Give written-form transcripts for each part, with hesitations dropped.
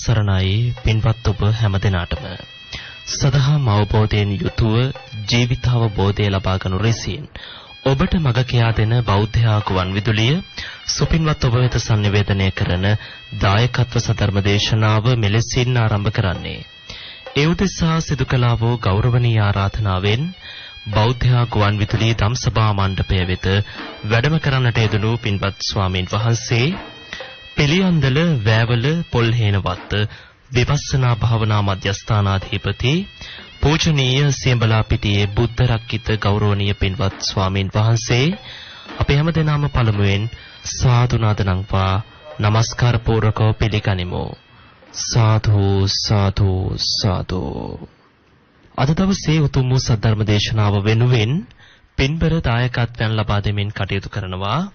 සරණයි පින්වත් ඔබ හැමදෙනාටම සදහම් අවබෝධයෙන් යුතුව ජීවිතාවබෝධය ලබා ගනු ලෙසින් ඔබට මඟ කියා දෙන බෞද්ධ ආගුවන් විදුලිය සුපින්වත් ඔබ වෙත sannivedanaya කරන දායකත්ව සධර්ම දේශනාව මෙලෙසින් ආරම්භ කරන්නේ. ඒ උදෙසා සිදු කළා වූ ගෞරවනීය ආරාධනාවෙන් බෞද්ධ ආගුවන් විදුලිය ධම්සභා මණ්ඩපය වෙත වැඩම කරන්නට යෙදුණු පින්වත් ස්වාමීන් වහන්සේ පිළියන්දල වැවල පොල්හේනවත්ත විපස්සනා භාවනා මධ්‍යස්ථානාධිපති පූජනීය සියඹලාපිටියේ බුද්ධ රක්කිත ගෞරවනීය පින්වත් ස්වාමීන් වහන්සේ අපි හැමදෙනාම පළමුවෙන් සාදු නාදනම්පා নমස්කාර පූර්වකව පිළිගනිමු. සාදු සාදු සාදු. අද දවසේ උතුම් වූ සද්ධර්ම දේශනාව වෙනුවෙන් පින්බර දායකත්වයන් ලබා දෙමින් කටයුතු කරනවා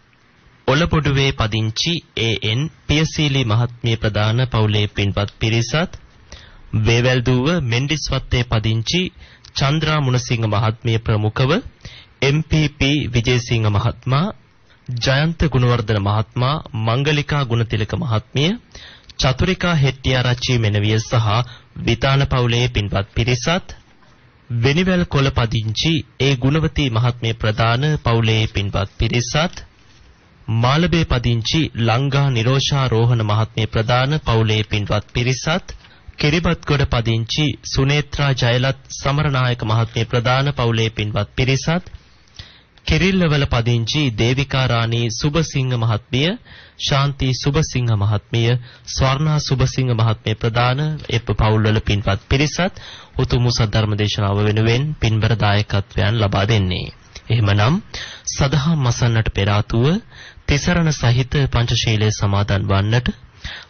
ඔලපොඩුවේ පදිංචි ඒ.එන්. පියසීලි මහත්මිය ප්‍රදාන පවුලේ පින්වත් පිරිසත්, වේවැල්දුව මෙන්ඩිස්වත්තේ පදිංචි චන්ද්‍රා මුණසිංහ මහත්මිය ප්‍රමුඛව, එම්.පී.පී. විජේසිංහ මහත්මයා, ජයන්ත ගුණවර්ධන මහත්මයා, මංගලිකා ගුණතිලක මහත්මිය, චතුරිකා හෙට්ටිආරච්චි මෙනවිය සහ විතාන පවුලේ පින්වත් පිරිසත්, වෙනිවැල් කොළ පදිංචි ඒ ගුණවතී මහත්මිය ප්‍රදාන පවුලේ පින්වත් පිරිසත්, මාළබේ පදිංචි ලංගා නිරෝෂා රෝහණ මහත්මිය ප්‍රදාන පවුලේ පින්වත් පිරිසත්, කිරිබත්ගොඩ පදිංචි සුනේත්‍රා ජයලත් සමරනායක මහත්මිය ප්‍රදාන පවුලේ පින්වත් පිරිසත්, කිරිල්ලවල පදිංචි දේවිකා රාණී සුබසිංහ මහත්මිය, ශාන්ති සුබසිංහ මහත්මිය, ස්වර්ණා සුබසිංහ මහත්මිය ප්‍රදාන පවුල්වල පින්වත් පිරිසත් උතුම් සද්ධර්ම දේශනාව වෙනුවෙන් පින්බර දායකත්වයන් ලබා දෙන්නේ. එහෙමනම් සදහම් මසන්නට පෙර ආතුව තිසරණ සහිත පංචශීලයේ සමාදන් වන්නට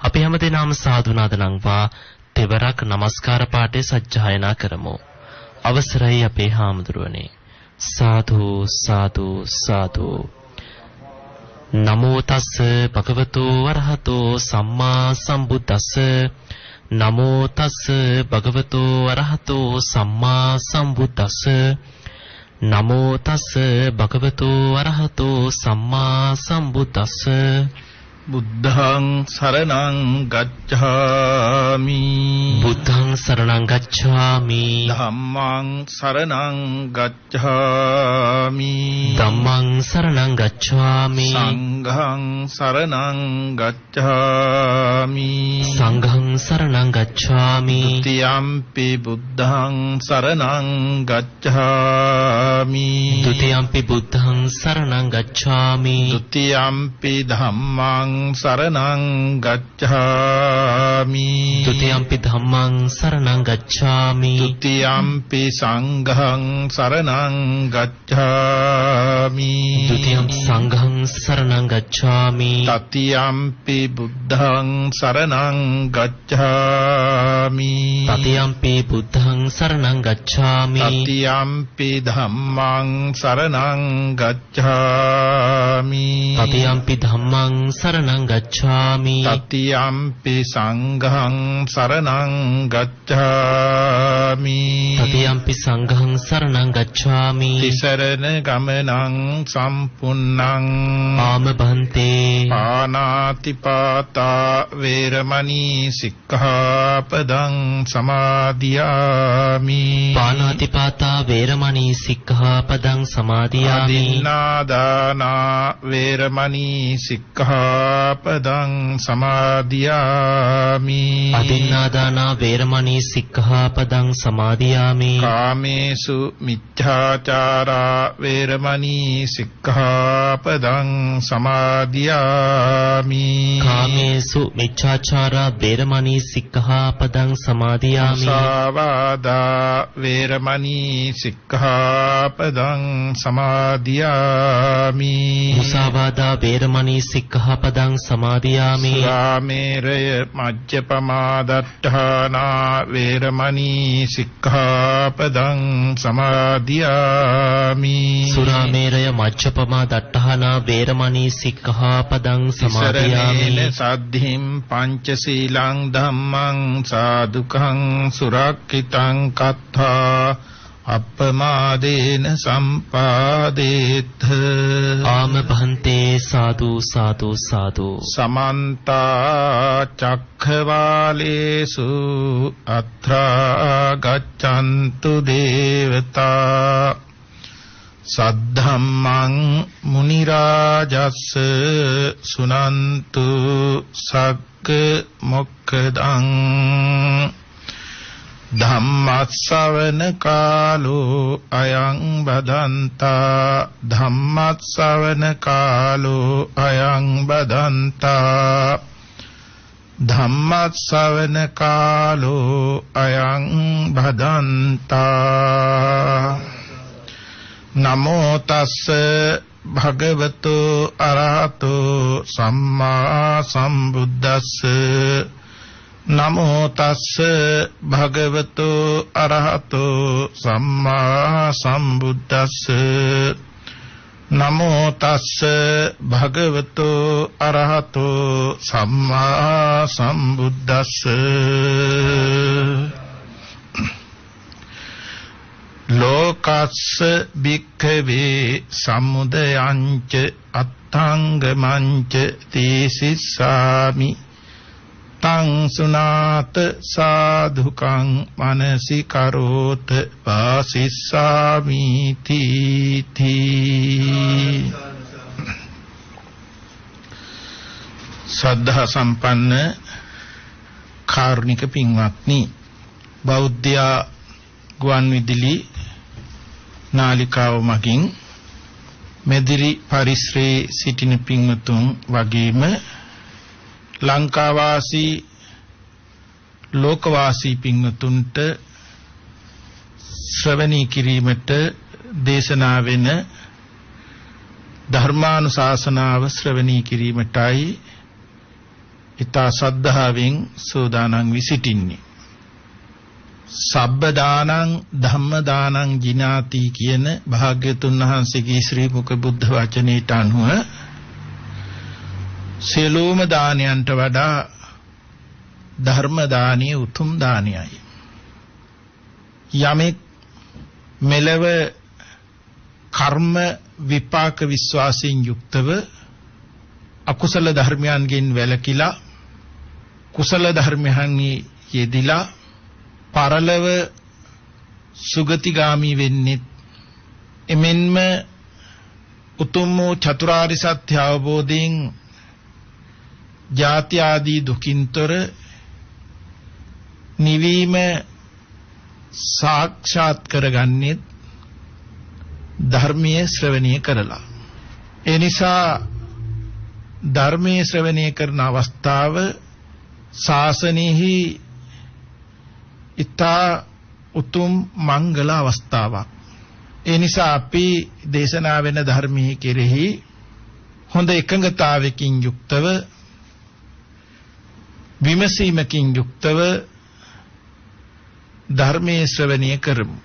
අපි හැමදෙනාම සාදු නාදනම්වා තෙවරක් নমස්කාර පාඨය සජ්ජායනා කරමු. අවසරයි අපේ හාමුදුරුවනේ. සාදු සාදු සාදු. නමෝ තස් භගවතු වරහතෝ සම්මා සම්බුද්දස්ස. නමෝ තස් භගවතු වරහතෝ සම්මා සම්බුද්දස්ස. නමෝ තස් භගවතු වරහතෝ සම්මා සම්බුද්දස්ස. බුද්ධං සරණං ගච්ඡාමි. බුද්ධං සරණං ගච්ඡාමි. ධම්මං සරණං ගච්ඡාමි. ධම්මං සරණං ගච්ඡාමි. සංඝං සරණං ගච්ඡාමි. සංඝං සරණං ගච්ඡාමි. ဒ ුතියම්පි බුද්ධං සරණං ගච්ඡාමි. ဒ ුතියම්පි බුද්ධං සරණං ගච්ඡාමි. ဒ ුතියම්පි ධම්මං සරණං ගච්ඡාමි. ဒ ුතියම්පි ධම්මං සරණං ගච්ඡාමි. ဒ ුතියම්පි සංඝං සරණං ගච්ඡාමි. ဒ ුතියම්පි සංඝං සරණං ගච්ඡාමි. තතියම්පි බුද්ධං සරණං ගච්ඡාමි. තතියම්පි බුද්ධං සරණං ගච්ඡාමි. තතියම්පි ධම්මං සරණං ගච්ඡාමි. තතියම්පි ධම්මං සරණං ගච්ඡාමි. තතියම්පි සංඝං සරණං ගච්ඡාමි. තතියම්පි සංඝං සරණං ගච්ඡාමි. තිසරණ ගමනං සම්පුන්නං ආම බන්තේ. පානාති පාතා වේරමණී සික්ඛාපදං සමාදියාමි. පානාති පාතා වේරමණී සික්ඛාපදං සමාදියාමි. අදින්නාදානා වේරමණී සික්ඛාපදං සමාදියාමි. අදින්නාදානා වේරමණී සික්ඛාපදං සමාදියාමි. කාමේසු මිච්ඡාචාරා වේරමණී සික්ඛාපදං සමාදියාමි. කාමේසු මිච්ඡාචාරා වේරමණී සික්ඛාපදං සමාදියාමි. මුසාවාදා වේරමණී සික්ඛාපදං සමාදියාමි. මුසාවාදා වේරමණී සික්ඛාපදං සමාදියාමි. සුරාමේරය මජ්ජපමා දට්ඨානා වේරමණී සික්ඛාපදං සමාදියාමි. සුරාමේරය මජ්ජපමා දට්ඨානා වේරමණී සික්ඛාපදං සමාදියාමි. සරණේන සද්ධිම් පංචශීලං ධම්මං සාදුකං සුරක්ඛිතං කତ୍තා අප්පමාදේන සම්පාදේත ආම භන්තේ සාදු සාදු සාදු සමන්ත චක්ඛවාලේසු අත්‍රා ගච්ඡන්තු දේවතා සද්ධම්මං මුනි රාජස්ස සුනන්තු සග්ග මොක්ඛදං ධම්මස්සවන කාලෝ අයං බදන්තා ධම්මස්සවන කාලෝ අයං බදන්තා ධම්මස්සවන කාලෝ අයං බදන්තා නමෝ තස්ස භගවතු අරහතෝ සම්මා සම්බුද්දස්ස නමෝ තස්ස භගවතු අරහතෝ සම්මා සම්බුද්දස්ස නමෝ තස්ස භගවතු අරහතෝ සම්මා සම්බුද්දස්ස ලෝකස්ස භික්ඛවේ සමුදයංච අත්ථංගමංච තීසිස්සාමි තං සුනාත සාධුකං මනසි කරෝත වාසිස්සාමි තීති සද්ධා සම්පන්න කාරුණික පින්වත්නි බෞද්ධ ගුවන් විදුලි නාලිකාව මගින් මෙදිරි පරිශ්‍රයේ සිටින පින්වතුන් වගේම ලංකාවාසී ලෝකවාසී පින්වතුන්ට ශ්‍රවණී කිරීමට දේශනා වෙන ධර්මානුශාසනාව ශ්‍රවණී කිරීමටයි ඊතා සද්ධාවෙන් සෝදානම් වී සිටින්නේ. සබ්බ දානං ධම්ම දානං ජිනාති කියන භාග්‍යතුන් වහන්සේගේ ශ්‍රී මුඛ බුද්ධ වචනයට අනුව සියලුම දානයන්ට වඩා ධර්ම දානිය උතුම් දානයයි. යමෙක් මෙලව කර්ම විපාක විශ්වාසයෙන් යුක්තව අකුසල ධර්මයන්ගෙන් වැළකීලා කුසල ධර්මයන්හි යෙදিলা පරලව සුගතිගාමි වෙන්නේ එමෙන්ම උතුම් වූ චතුරාර්ය සත්‍ය අවබෝධයෙන් ජාති ආදී දුකින්තර නිවීම සාක්ෂාත් කරගන්නේ ධර්මයේ ශ්‍රවණය කරලා. ඒ නිසා ධර්මයේ ශ්‍රවණය කරන අවස්ථාව ශාසනයෙහි ඊතා උතුම් මංගල අවස්ථාවක්. ඒ නිසා අපි දේශනා වෙන ධර්මයේ කෙරෙහි හොඳ එකඟතාවයකින් යුක්තව විමසීමකින් යුක්තව ධර්මයේ ශ්‍රවණය කරමු.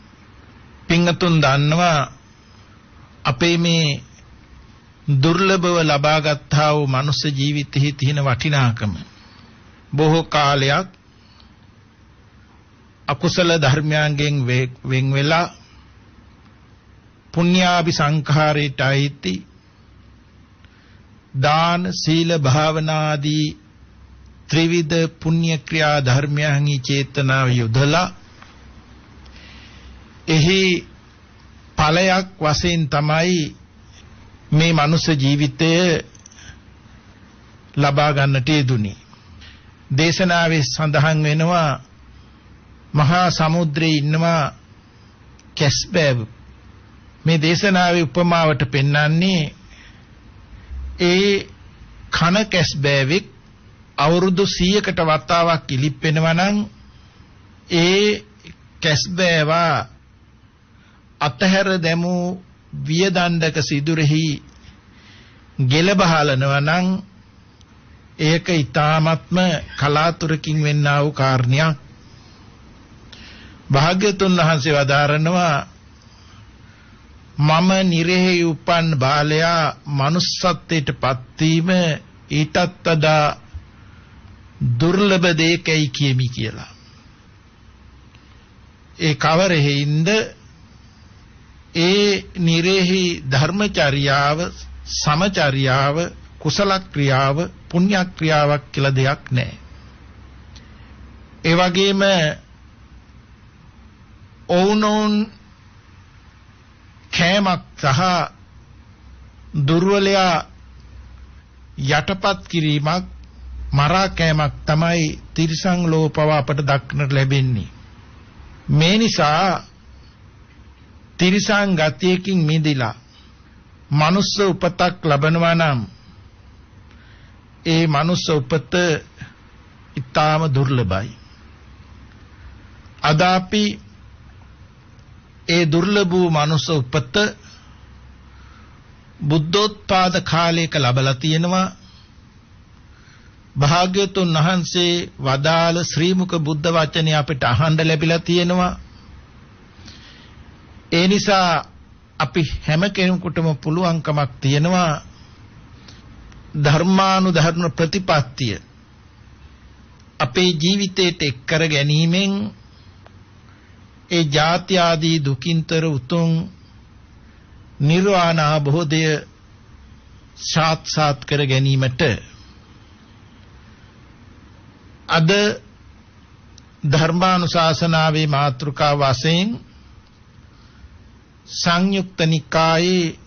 පින්තුන් දන්නවා අපේ මේ දුර්ලභව ලබාගත්තා වූ මනුෂ්‍ය ජීවිතයේ තියෙන වටිනාකම බොහෝ කාලයක් අකුසල ධර්මයන්ගෙන් වෙන් වෙලා පුණ්‍යාභි සංඛාරයට අයිති දාන සීල භාවනාදී ත්‍රිවිධ පුණ්‍ය ක්‍රියා ධර්මයන්හි චේතනාව යොදලා එහි ඵලයක් වශයෙන් තමයි මේ මනුෂ්‍ය ජීවිතය ලබා ගන්නට යෙදුනේ. දේශනාවේ සඳහන් වෙනවා මහා සමුද්‍රයේ ඉන්නවා කැස්බෑව. මේ දේශනාවේ උපමාවට පෙන්වන්නේ ඒ කන කැස්බෑවෙක් අවුරුදු 100කට වතාවක් ඉලිප්පෙනවා නම් ඒ කැස්බෑවා අතහැර දැමූ වියදණ්ඩක සිදුරෙහි ගෙල බහලනවා නම් ඒක ඊ타මත්ම කලාතුරකින් වෙන්නා වූ කාරණයක්. භාග්‍යතුන් වහන්සේ වදාරනවා මම නිරෙහි උපන් බාලයා manussත්වයට පත්වීම ඊටත් වඩා දුර්ලභ දෙයකයි කියමි කියලා. ඒ කවරෙහිඳ ඒ නිරෙහි ධර්මචර්යාව සමචර්යාව කුසල ක්‍රියාව පුණ්‍ය ක්‍රියාවක් කියලා දෙයක් නැහැ. ඒ වගේම ඕනෝන් කෑමක් සහ දුර්වලයා යටපත් කිරීමක් මරා කෑමක් තමයි තිරිසන් ලෝපව අපට දක්නට ලැබෙන්නේ. මේ නිසා තිරිසන් ගතියකින් මිදිලා මනුස්ස උපතක් ලබනවා නම් ඒ මනුස්ස උපත ඊටාම දුර්ලභයි. අද අපි ඒ දුර්ලභ වූ මනුස්ස උපත බුද්ධෝත්පාද කාලයක ලැබලා තියෙනවා. භාග්‍යතුන් වහන්සේ වදාළ ශ්‍රී මුක බුද්ධ වචනේ අපිට අහන්න ලැබිලා තියෙනවා. ඒ නිසා අපි හැම කෙනෙකුටම පුළුවන්කමක් තියෙනවා ධර්මානුධර්ම ප්‍රතිපත්තිය අපේ ජීවිතයට එක් කර ගැනීමෙන් ඒ ජාති ආදී දුකින්තර උතුම් නිර්වාණ අවබෝධය සාක්ෂාත් කර ගැනීමට අද ධර්මානුශාසනාවේ මාතෘකා වශයෙන් සංයුක්ත නිකායේ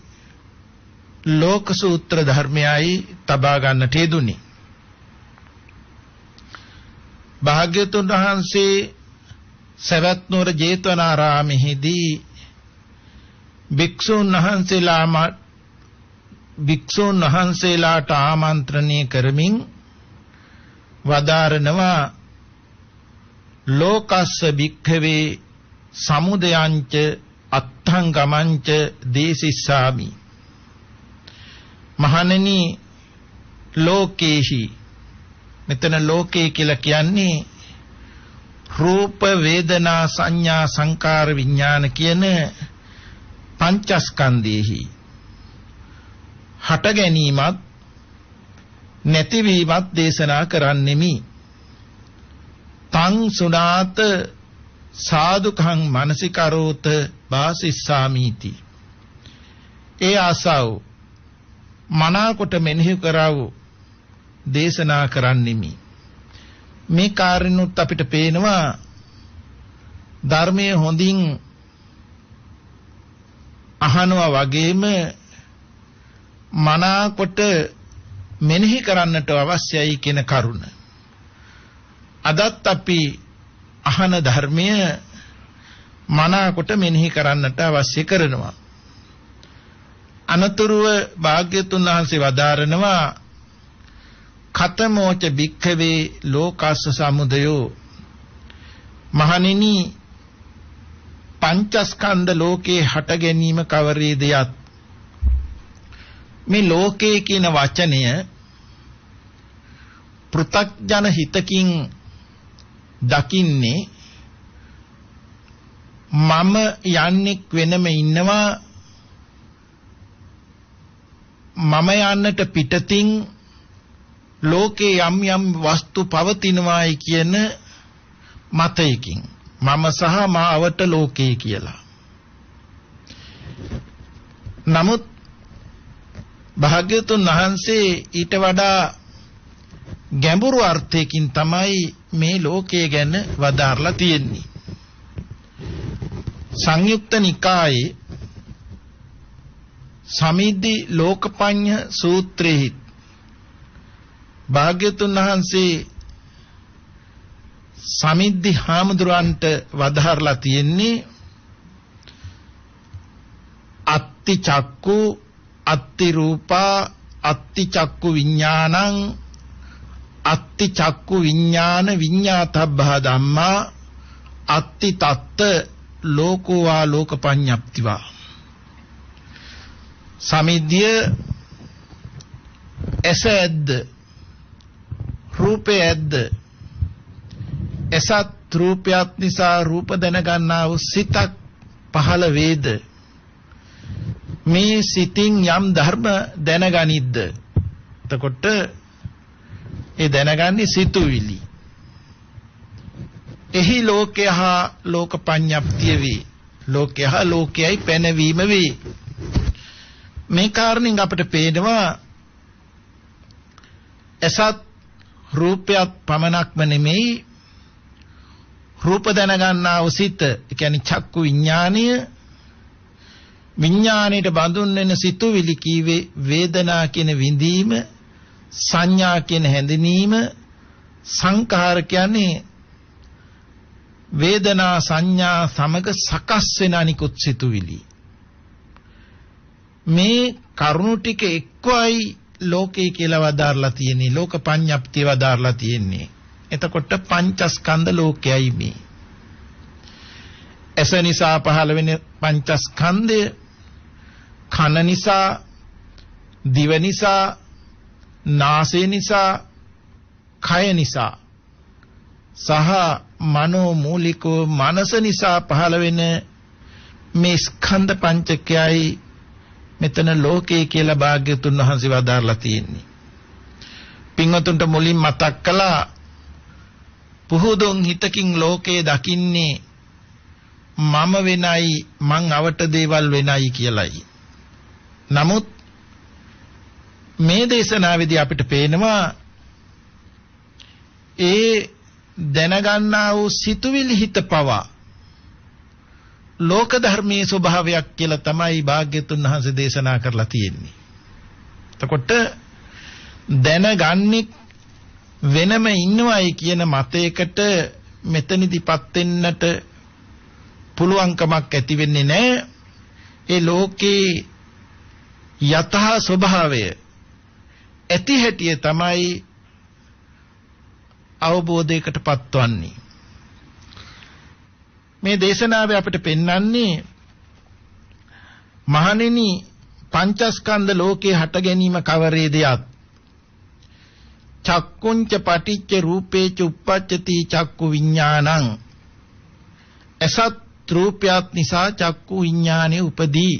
ලෝක සූත්‍ර ධර්මයයි තබා ගන්නට යෙදුනේ. භාග්‍යවතුන් වහන්සේ සවැත් නුවර ජේතවනාරාමෙහිදී භික්ෂුන් වහන්සේලාට ආමන්ත්‍රණය කරමින් වදාරනවා ලෝකස්ස භික්ඛවේ සමුදයංච අත්ථංගමංච දේසිස්සාමි. මහණෙනි ලෝකේහි, මෙතන ලෝකේ කියලා කියන්නේ රූප වේදනා සංඥා සංකාර විඥාන කියන පංචස්කන්ධෙහි හට ගැනීමත් නැතිවීමත් දේශනා කරන්නෙමි. තං සුනාත සාදුකං මනසිකරෝත වාසිස්සාමීති. ඒ ආසාව මනාකොට මෙනෙහි කරව දේශනා කරන්නෙමි. මේ කාරණුත් අපිට පේනවා ධර්මයේ හොඳින් අහනවා වගේම මනාකොට මෙනෙහි කරන්නට අවශ්‍යයි කියන කරුණ. අදත් අපි අහන ධර්මය මනාකොට මෙනෙහි කරන්නට අවශ්‍ය කරනවා. අනතුරුව භාග්‍යතුන් වහන්සේ වදාරනවා ඛතමෝච භික්ඛවේ ලෝකස්ස සමුදයෝ. මහණෙනි පංචස්කන්ධ ලෝකේ හට ගැනීම කවරේදයත්. මේ ලෝකේ කියන වචනය පෘථග්ජන හිතකින් දකින්නේ මම යන්නෙක් වෙනම ඉන්නවා, මම යන්නට පිටතින් ලෝකේ යම් යම් වස්තු පවතිනවායි කියන මතයකින් මම සහ මාවට ලෝකේ කියලා. නමුත් භාග්‍යවතුන් වහන්සේ ඊට වඩා ගැඹුරු අර්ථයකින් තමයි මේ ලෝකයේ ගැන වදාරලා තියෙන්නේ. සංයුක්ත නිකායේ සමිද්දි ලෝකපඤ්ඤ සූත්‍රයේ භාග්‍යවතුන් වහන්සේ සමිද්දි හාමුදුරන්ට වදාරලා තියෙන්නේ අත්ති චක්කු අත්ති රූපා අත්ති චක්කු විඥානං අත්ති චක්කු විඥාන විඤ්ඤාතබ්බා ධම්මා අත්ති තත්ත ලෝකෝ වා ලෝකපඤ්ඤප්තිවා. සමිද්දිය එසද්ද රූපේ ඇද්ද එසත් රූපයත් නිසා රූප දැනගන්නා වූ සිතක් පහළ වේද. මේ සිතින් යම් ධර්ම දැනගනිද්ද. එතකොට ඒ දැනගන්නේ සිතුවිලි. එහි ලෝකය හා ලෝකපඤ්ඤප්තිය වේ. ලෝකයයි පැනවීම වේ. මේ කාරණෙන් අපිට පේනවා එසත් රූපයක් පමණක්ම නෙමෙයි රූප දැනගන්නා උසිත කියන්නේ චක්කු විඥාණයට බඳුන් වෙන සිතුවිලි කීවේ වේදනා කියන විඳීම, සංඥා කියන හැඳිනීම, සංඛාර කියන්නේ වේදනා සංඥා සමග සකස් වෙන අනිකුත් සිතුවිලි. මේ කරුණු ටික එක්වයි ලෝකේ කියලා වදාarලා තියෙන්නේ, ලෝක පඤ්ඤප්තිය වදාarලා තියෙන්නේ. එතකොට පංචස්කන්ධ ලෝකයයි මේ. ඇස නිසා පහළ වෙන පංචස්කන්ධය, කන නිසා, දිව නිසා, නාසය නිසා, කය නිසා සහ මනෝ මූලිකව මනස නිසා පහළ වෙන මේ ස්කන්ධ පංචකයයි මෙතන ලෝකේ කියලා භාග්‍යතුන් වහන්සේ වදාarලා තියෙන්නේ. පින්වතුන්ට මුලින් මතක් කළා පුහුදුන් හිතකින් ලෝකේ දකින්නේ මම වෙනයි මං අවට දේවල් වෙනයි කියලායි. නමුත් මේ දේශනාවේදී අපිට පේනවා ඒ දැනගන්නා වූ සිතුවිලි හිත පවා ලෝක ධර්මයේ ස්වභාවයක් කියලා තමයි භාග්‍යතුන් වහන්සේ දේශනා කරලා තියෙන්නේ. එතකොට දැනගන්නේ වෙනම ඉන්නවයි කියන මතයකට මෙතනදිපත් වෙන්නට පුළුවන්කමක් ඇති වෙන්නේ නැහැ. ඒ ලෝකේ යථා ස්වභාවය ඇති හැටිය තමයි අවබෝධයකට පත්වන්නේ. මේ දේශනාවේ අපිට පෙන්වන්නේ මහණෙනි පංචස්කන්ධ ලෝකේ හට ගැනීම කවරේදයක් චක්කුංච පටිච්ච රූපේච උප්පච්චති චක්කු විඥානං අසත් රූපයත් නිසා චක්කු විඥානෙ උපදී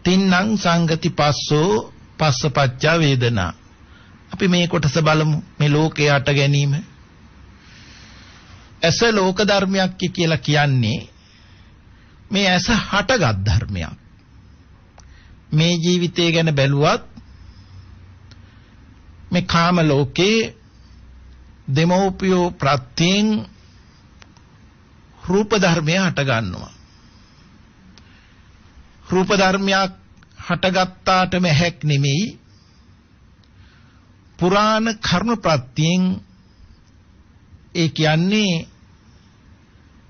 තින්නම් සංගති පස්සෝ පස්සපච්චා වේදනා. අපි මේ කොටස බලමු. මේ ලෝකේ හට ගැනීම ඇස ලෝක ධර්මයක් කියලා කියන්නේ මේ ඇස හටගත් ධර්මයක්. මේ ජීවිතය ගැන බැලුවත් මේ කාම ලෝකේ දෙමෝපියෝ ප්‍රත්‍යයෙන් රූප ධර්මය හට ගන්නවා. රූප ධර්මයක් හටගත්තාටම හැක් නෙමෙයි පුරාණ කර්ම ප්‍රත්‍යයෙන් ඒ කියන්නේ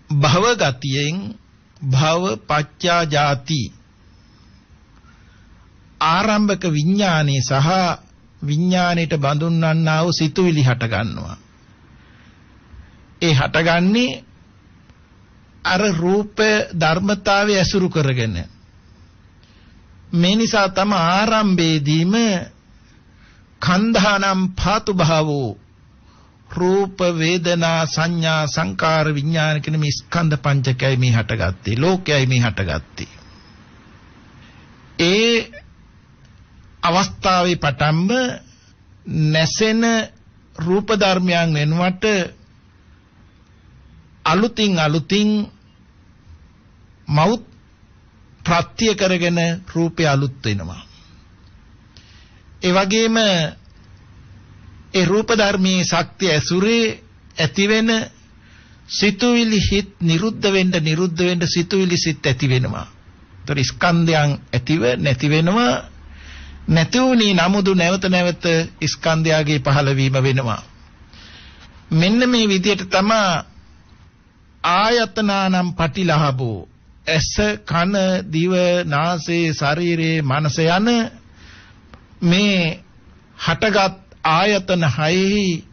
භව ගතියෙන් භව පච්චා ජාති ආරම්භක විඥානේ සහ විඥාණයට බඳුන්වන්නා වූ සිතුවිලි හට ගන්නවා. ඒ හටගන්නේ අර රූප ධර්මතාවය ඇසුරු කරගෙන. මේ නිසා තම ආරම්භයේදීම කන්ධානම් පාතු භාවෝ රූප වේදනා සංඥා සංකාර විඥාන කියන මේ ස්කන්ධ පංචකයයි මේ හටගත්තේ. ලෝකයයි මේ හටගත්තේ. ඒ අවස්ථාවේ පටන්ම නැසෙන රූප ධර්මයන් වෙනුවට අලුතින් මෞත් ප්‍රත්‍ය කරගෙන රූපය අලුත් වෙනවා. ඒ වගේම ඒ රූප ධර්මයේ ශක්තිය ඇසුරේ ඇතිවෙන සිතුවිලි හිත් නිරුද්ධ වෙන්න සිතුවිලි සිත් ඇති වෙනවා. ඒතර ස්කන්ධයන් ඇතිව නැති වෙනවා. නැති වුණේ නමුදු නැවත ස්කන්ධයගේ පහළවීම වෙනවා. මෙන්න මේ විදිහට තමයි ආයතනානම් පටිලහබෝ ඇස කන දිව නාසය ශරීරේ මනස යන මේ හටගත් ආයතන හයෙහි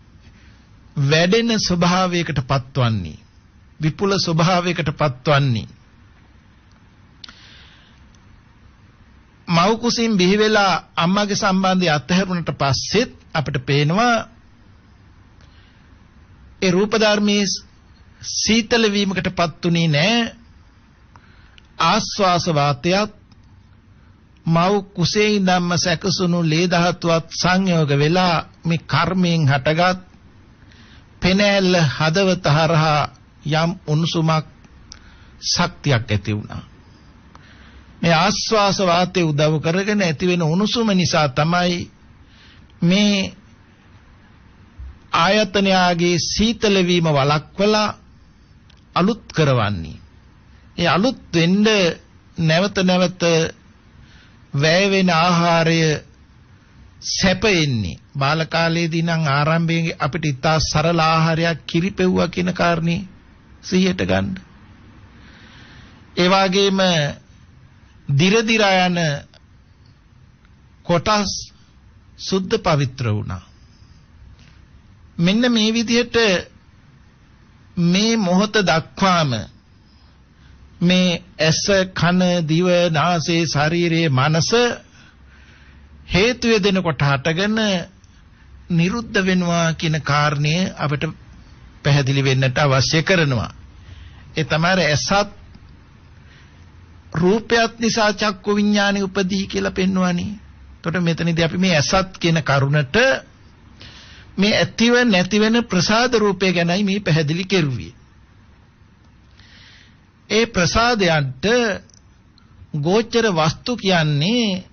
වැඩෙන ස්වභාවයකට පත්වන්නේ විපුල ස්වභාවයකට පත්වන්නේ මව් කුසින් බිහි වෙලා අම්මාගේ සම්බන්ධය අත්හැරුණට පස්සෙත් අපිට පේනවා ඒ රූප ධර්මයේ සීතල වීමකටපත් උනේ නැහැ. ආස්වාස වාතයත් මව් කුසේ ඉඳන්ම සැකසුණු ලේ ධාතුවත් සංයෝග වෙලා මේ කර්මයෙන් හටගත් පෙනැල්ල හදවත හරහා යම් උණුසුමක් ශක්තියක් ඇති වුණා. මේ ආස්වාස වාතයේ උදව් කරගෙන ඇති වෙන උණුසුම නිසා තමයි මේ ආයතනයාගේ සීතල වීම වළක්වලා අලුත් කරවන්නේ. ඒ අලුත් වෙන්න නැවත නැවත වැය වෙන ආහාරය සැපෙන්නේ. බාල කාලයේදී නම් ආරම්භයේ අපිට ඉතා සරල ආහාරයක් කිරිපෙව්වා කියන කාරණේ සිහියට ගන්න. ඒ වගේම දිරදිරා යන කොටස් සුද්ධ පවිත්‍ර වුණා. මෙන්න මේ විදිහට මේ මොහොත දක්වාම මේ ඇස කන දිව නාසය ශරීරයේ මනස හේතු වෙදෙනකොට හටගෙන නිරුද්ධ වෙනවා කියන කාරණය අපිට පැහැදිලි වෙන්නට අවශ්‍ය කරනවා. ඒ තමයි ඇසත් රූපයත් නිසා චක්කු විඥානෙ උපදී කියලා පෙන්වන්නේ. එතකොට මෙතනදී අපි මේ ඇසත් කියන කරුණට මේ ඇතිව නැති වෙන ප්‍රසාද රූපය ගැනයි මේ පැහැදිලි කෙරුවේ. ඒ ප්‍රසාදයන්ට ගෝචර වස්තු කියන්නේ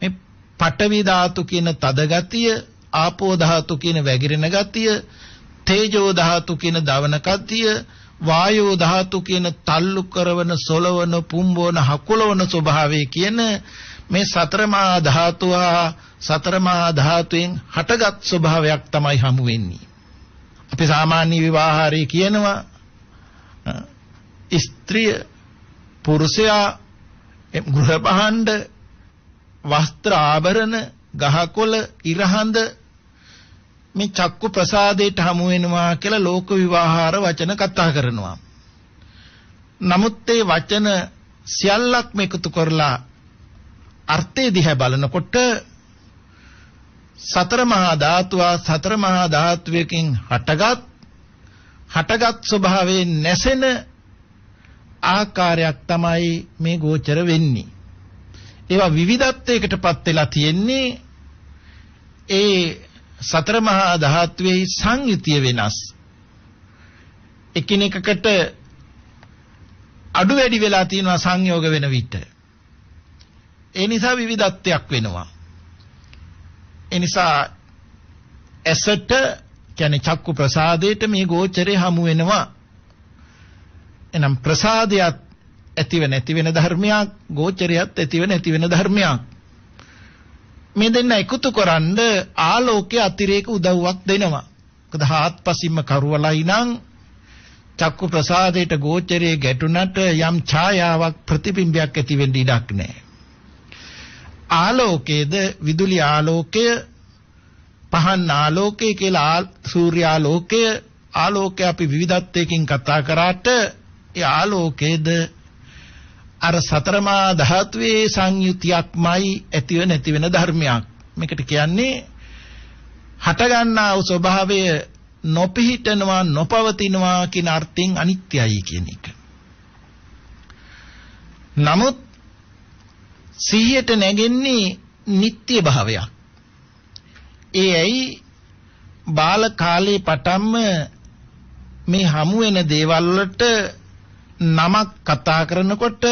මේ පඨවි ධාතු කියන තද ගතිය, ආපෝ ධාතු කියන වැగిරෙන ගතිය, තේජෝ ධාතු කියන දවන ගතිය, වායෝ ධාතු කියන තල්ලු කරවන, සොලවන, පුම්බවන, හකුලවන ස්වභාවය කියන මේ සතර මහා ධාතුව සතර මහා ධාතුෙන් හටගත් ස්වභාවයක් තමයි හමු වෙන්නේ. අපි සාමාන්‍ය විවාහාරයේ කියනවා ස්ත්‍රිය පුරුෂයා ගෘහ භාණ්ඩ වස්ත්‍ර ආභරණ ගහකොළ ඉරහඳ මේ චක්කු ප්‍රසාදයට හමු වෙනවා කියලා ලෝක විවාහාර වචන කතා කරනවා. නමුත් ඒ වචන සියල්ලක්ම එකතු කරලා අර්ථය දිහා බලනකොට සතර මහා ධාතුව සතර මහා ධාතුවකින් හටගත් ස්වභාවයෙන් නැසෙන ආකාරයක් තමයි මේ ගෝචර වෙන්නේ. ඒවා විවිධත්වයකටපත් වෙලා තියෙන්නේ ඒ සතර මහා ධාතුවේ සංයුතිය වෙනස්. එකිනෙකකට අඩු වැඩි වෙලා තියෙනවා සංයෝග වෙන විට. ඒ නිසා විවිධත්වයක් වෙනවා. ඒ නිසා ඇසට කියන්නේ චක්කු ප්‍රසාදයට මේ ගෝචරේ හමු වෙනවා. එනම් ප්‍රසාදයක් ඇතිව නැති වෙන ධර්මයක්, ගෝචරයත් ඇතිව නැති වෙන ධර්මයක්. මේ දෙන්න එකතු කරන්ඩ ආලෝකයේ අතිරේක උදව්වක් දෙනවා. මොකද හාත්පසින්ම කරුවලයි නම් චක්කු ප්‍රසාදයට ගෝචරයේ ගැටුණට යම් ඡායාවක් ප්‍රතිබිම්බයක් ඇති වෙන්න ඉඩක් නැහැ. ආලෝකයේද විදුලි ආලෝකය, පහන් ආලෝකය කියලා සූර්යාලෝකය, ආලෝකය අපි විවිධත්වයකින් කතා කරාට ඒ ආලෝකයේද අර සතරමා ධාතුවේ සංයුතියක්මයි ඇතිව නැති වෙන ධර්මයක්. මේකට කියන්නේ හට ගන්නා වූ ස්වභාවය නොපිහිටනවා නොපවතිනවා කියන අර්ථයෙන් අනිත්‍යයි කියන එක. නමුත් සිහියට නැගෙන්නේ නිට්ටය භාවයක්. ඒ ඇයි බාල කාලේ පටන්ම මේ හමු වෙන දේවල් වලට නමක් කතා කරනකොට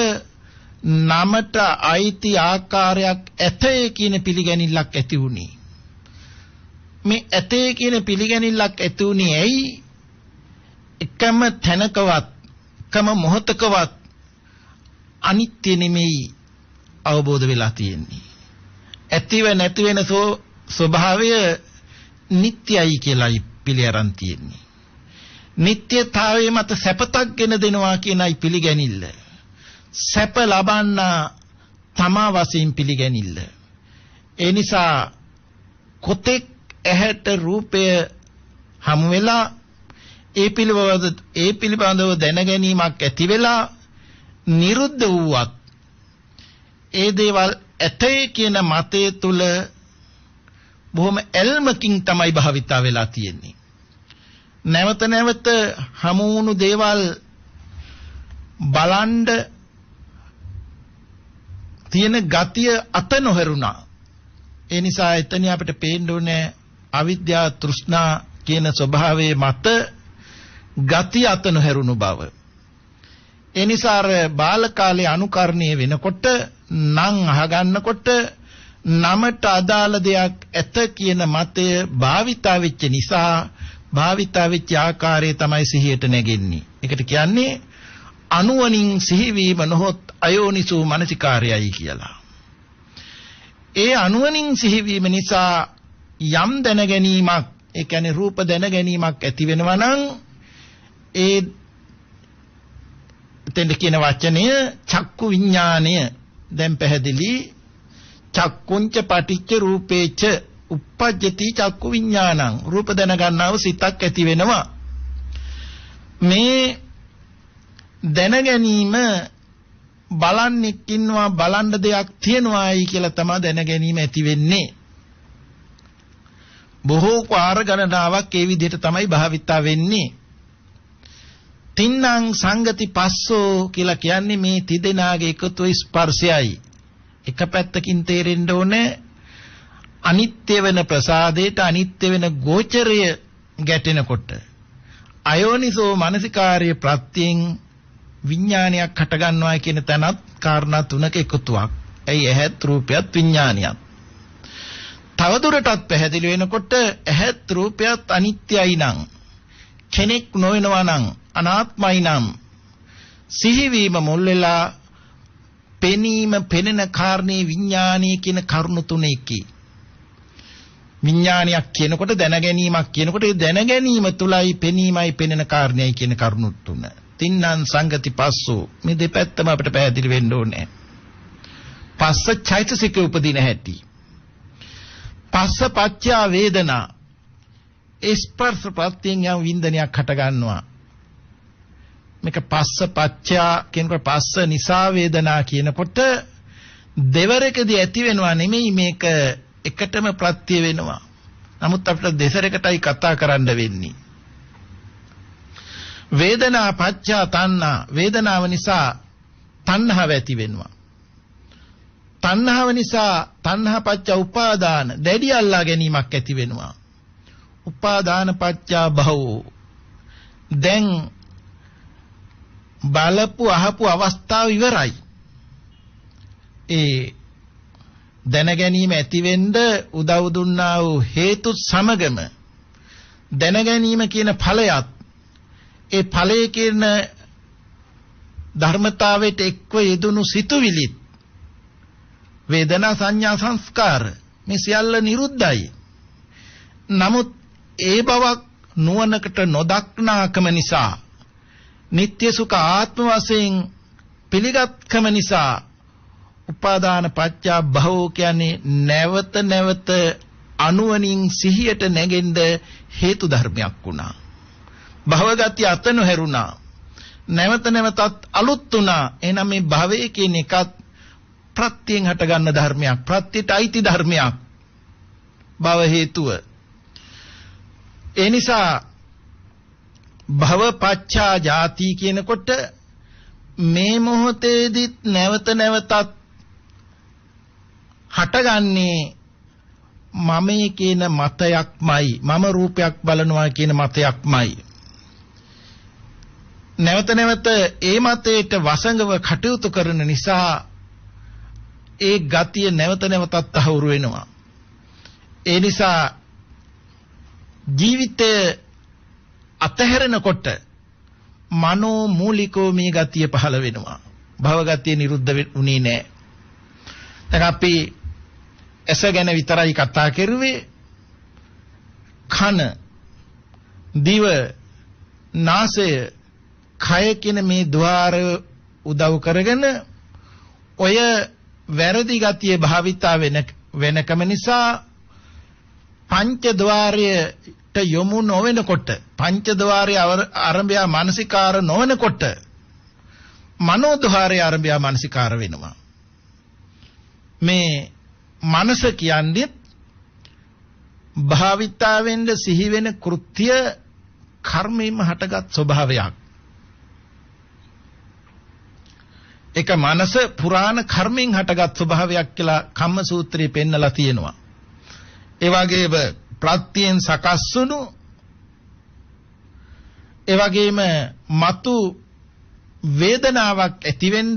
නමට අයිති ආකාරයක් ඇතේ කියන පිළිගැනිල්ලක් ඇති වුණේ. මේ ඇතේ කියන පිළිගැනිල්ලක් ඇති වුණේ ඇයි? එකම තැනකවත් එකම මොහොතකවත් අනිත්‍ය නෙමෙයි අවබෝධ වෙලා තියෙන්නේ. ඇතිව නැති වෙන ස්වභාවය නිට්ටයයි කියලායි පිළිඅරන් තියෙන්නේ. නිට්ටයතාවයේ මත සැපතක් ගෙන දෙනවා කියනයි පිළිගැනිල්ල. සැප ලබන්න තමා වශයෙන් පිළිගැනිල්ල. ඒ නිසා කොතෙක් ඇහැට රූපය හමු වෙලා ඒ පිළිබඳව දැන ගැනීමක් ඇති වෙලා නිරුද්ධ වූවත් ඒ දේවල් ඇතේ කියන මතය තුල බොහොම එල්මකින් තමයි භාවිතා වෙලා තියෙන්නේ. නැවත නැවත හමු වුණු දේවල් බලන්ඩ තියෙන ගතිය අත නොහැරුණා. ඒ නිසා එතන අපිට පේන්න ඕනේ අවිද්‍යා තෘෂ්ණා කියන ස්වභාවයේ මත ගතිය අත නොහැරුණු බව. ඒ නිසා අර බාල කාලේ අනුකරණය වෙනකොට නම් අහගන්නකොට නමට අදාළ දෙයක් ඇත කියන මතය භාවිතා වෙච්ච නිසා භාවිතා වෙච්ච ආකාරය තමයි සිහියට නැගෙන්නේ. ඒකට කියන්නේ අනුවණින් සිහිවීම නොහොත් අයෝනිසෝ මනසිකාරයයි කියලා. ඒ අනුවණින් සිහිවීම නිසා යම් දැනගැනීමක්, ඒ කියන්නේ රූප දැනගැනීමක් ඇති වෙනවා නම් ඒ එතෙන්ද කියන වචනය චක්කු විඥානය දැන් පැහැදිලි. චක්කුංච පටිච්ච රූපේච uppajjati චක්කු විඥානං. රූප දැනගන්නව සිතක් ඇති වෙනවා. මේ දැනගැනීම බලන්නෙක් ඉන්නවා, බලන්න දෙයක් තියෙනවායි කියලා තමයි දැනගැනීම ඇති වෙන්නේ. බොහෝ පාර ගණනාවක් ඒ විදිහට තමයි භාවිතා වෙන්නේ. තින්නම් සංගති පස්සෝ කියලා කියන්නේ මේ තිදෙනාගේ එකතු ස්පර්ශයයි. එක පැත්තකින් තේරෙන්න ඕනේ අනිත්‍ය වෙන ප්‍රසාදයට අනිත්‍ය වෙන ගෝචරය ගැටෙනකොට අයෝනිසෝ මනසිකාර්ය ප්‍රත්‍යයෙන් විඥානයක් හට ගන්නවා කියන තැනත් කාරණා තුනක එකතුවක්. ඇයි ඇහත් රූපයත් විඥානියත්. තවදුරටත් පැහැදිලි වෙනකොට ඇහත් රූපයත් අනිත්‍යයි නම්, කෙනෙක් නොවනවා නම්, අනාත්මයි නම් සිහිවීම මුල් වෙලා පෙනීම පෙනෙන කාරණේ විඥානීය කියන කරුණු තුනකි. විඥානයක් කියනකොට දැනගැනීමක් කියනකොට ඒ දැනගැනීම තුලයි පෙනීමයි පෙනෙන කාරණේයි කියන කරුණු තුන. තින්නම් සංගති පස්සෝ මේ දෙපැත්තම අපිට පැහැදිලි වෙන්න ඕනේ. පස්ස චෛතසික උපදින හැටි. පස්ස පච්චා වේදනා. ස්පර්ශ ප්‍රත්‍යයෙන් යම් වින්දනයක් හට ගන්නවා. මේක පස්ස පච්චා කියනකොට පස්ස නිසා වේදනා කියනකොට දෙවරකදී ඇති වෙනවා නෙමෙයි, මේක එකටම ප්‍රත්‍ය වෙනවා. නමුත් අපිට දෙසරකටයි කතා කරන්න වෙන්නේ. වේදනා පච්චා තණ්හා. වේදනාව නිසා තණ්හාව ඇති වෙනවා. තණ්හාව නිසා තණ්හා පච්චා උපාදාන. දැඩි අල්ලා ගැනීමක් ඇති වෙනවා. උපාදාන පච්චා භවෝ. දැන් බලපු අහපු අවස්ථාව ඉවරයි. ඒ දැනගැනීම ඇතිවෙන්න උදව් දුන්නා වූ හේතු සමගම දැනගැනීම කියන ඵලයත් ඒ ඵලයේ කියන ධර්මතාවයට එක්ව යෙදුණු සිතුවිලිත් වේදනා සංඥා සංස්කාර මේ සියල්ල නිරුද්ධයි. නමුත් ඒ බවක් නුවණකට නොදක්නාකම නිසා නිත්‍ය සුඛ ආත්ම වශයෙන් පිළිගත්කම නිසා උපාදාන පත්‍යා භවෝ කියන්නේ නැවත නැවත අනුවණින් සිහියට නැගෙන්න හේතු ධර්මයක් වුණා. භවගති අත නොහැරුණා. නැවත නැවතත් අලුත් වුණා. එහෙනම් මේ භවයේ කියන එකත් ප්‍රත්‍යයෙන් හටගන්න ධර්මයක්. ප්‍රත්‍යට අයිති ධර්මයක්. භව හේතුව. ඒ නිසා භව පච්චා ජාති කියනකොට මේ මොහොතේදීත් නැවත නැවතත් හටගන්නේ මමයේ කියන මතයක්මයි. මම රූපයක් බලනවා කියන මතයක්මයි. නැවත නැවත ඒ මතයට වසඟව කටයුතු කරන නිසා ඒ ගතිය නැවත නැවතත් තහවුරු වෙනවා. ඒ නිසා ජීවිතය අතහැරෙනකොට මනෝ මූලිකෝ මේ ගතිය පහළ වෙනවා. භව ගතිය නිරුද්ධ වෙන්නේ නැහැ. දැන් අපි ඇස ගැන විතරයි කතා කරුවේ. කන, දිව, නාසය, කය කියන මේ ద్వාර උදව් කරගෙන ඔය වැරදි ගතිය භාවිතා වෙනකම නිසා පංච ద్వාරයට යොමු නොවෙනකොට, පංච ద్వාරය ආරම්භය මානසිකාර නොවනකොට මනෝ ద్వාරය ආරම්භය මානසිකාර වෙනවා. මේ මනස කියන්නේ භාවිතාවෙන්ද සිහි වෙන කෘත්‍ය කර්මයෙන්ම හටගත් ස්වභාවයක්. ඒක මනස පුරාණ කර්මෙන් හටගත් ස්වභාවයක් කියලා කම්ම සූත්‍රයේ පෙන්නලා තියෙනවා. ඒ වගේම ප්‍රත්‍යයෙන් සකස් වුණු, ඒ වගේම මතු වේදනාවක් ඇතිවෙන්න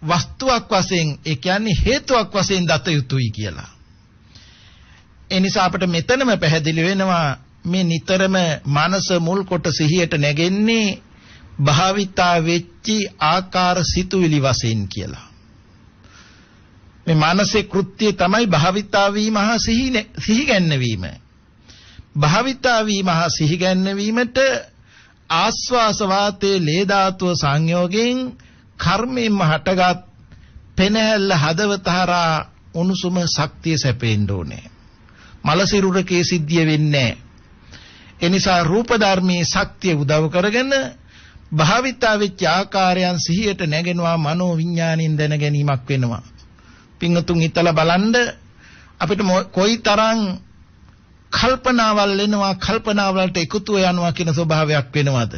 වස්තුවක් වශයෙන් ඒ කියන්නේ හේතුවක් වශයෙන් දත යුතුයි කියලා. ඒ නිසා අපිට මෙතනම පැහැදිලි වෙනවා මේ නිතරම මනස මුල් කොට සිහියට නැගෙන්නේ භාවිතා වෙච්චි ආකාර සිතුවිලි වශයෙන් කියලා. මේ මානසික කෘත්‍ය තමයි භාවිතා වීම හා සිහි ගැන්වීම. භාවිතා වීම හා සිහි ගැන්වීමට ආස්වාස වාතයේ ලේ ධාතුව සංයෝගයෙන් කර්මයෙන්ම හටගත් පෙනහැල්ල හදවත හරහා උණුසුම ශක්තිය සැපෙන්න ඕනේ. මල සිරුරකේ සිද්ධිය වෙන්නේ නැහැ. ඒ නිසා රූප ධර්මයේ ශක්තිය උදව් කරගෙන භාවිතා වෙච්ච ආකාරයන් සිහියට නැගෙනවා මනෝ විඥාණයෙන් දැන ගැනීමක් වෙනවා. පින්තුන් හිතලා බලන්න අපිට කොයිතරම් කල්පනාවල් එනවා කල්පනාවලට එකතු වෙනවා කියන ස්වභාවයක් වෙනවද?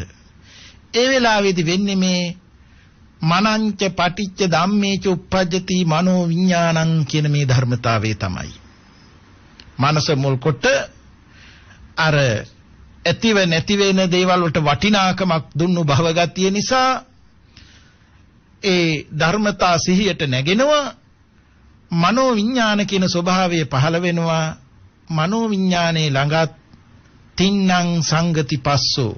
ඒ වෙලාවේදී වෙන්නේ මේ මනංච පටිච්ච ධම්මේච උප්පජ්ජති මනෝ විඥානං කියන මේ ධර්මතාවය තමයි. මනස මුල් කොට අර ඇතිව නැති වෙන දේවල් වලට වටිනාකමක් දුන්නු භවගතිය නිසා ඒ ධර්මතා සිහියට නැගෙනවා මනෝ විඥාන කියන ස්වභාවය පහළ වෙනවා. මනෝ විඥානේ ළඟත් තින්නම් සංගති පස්සෝ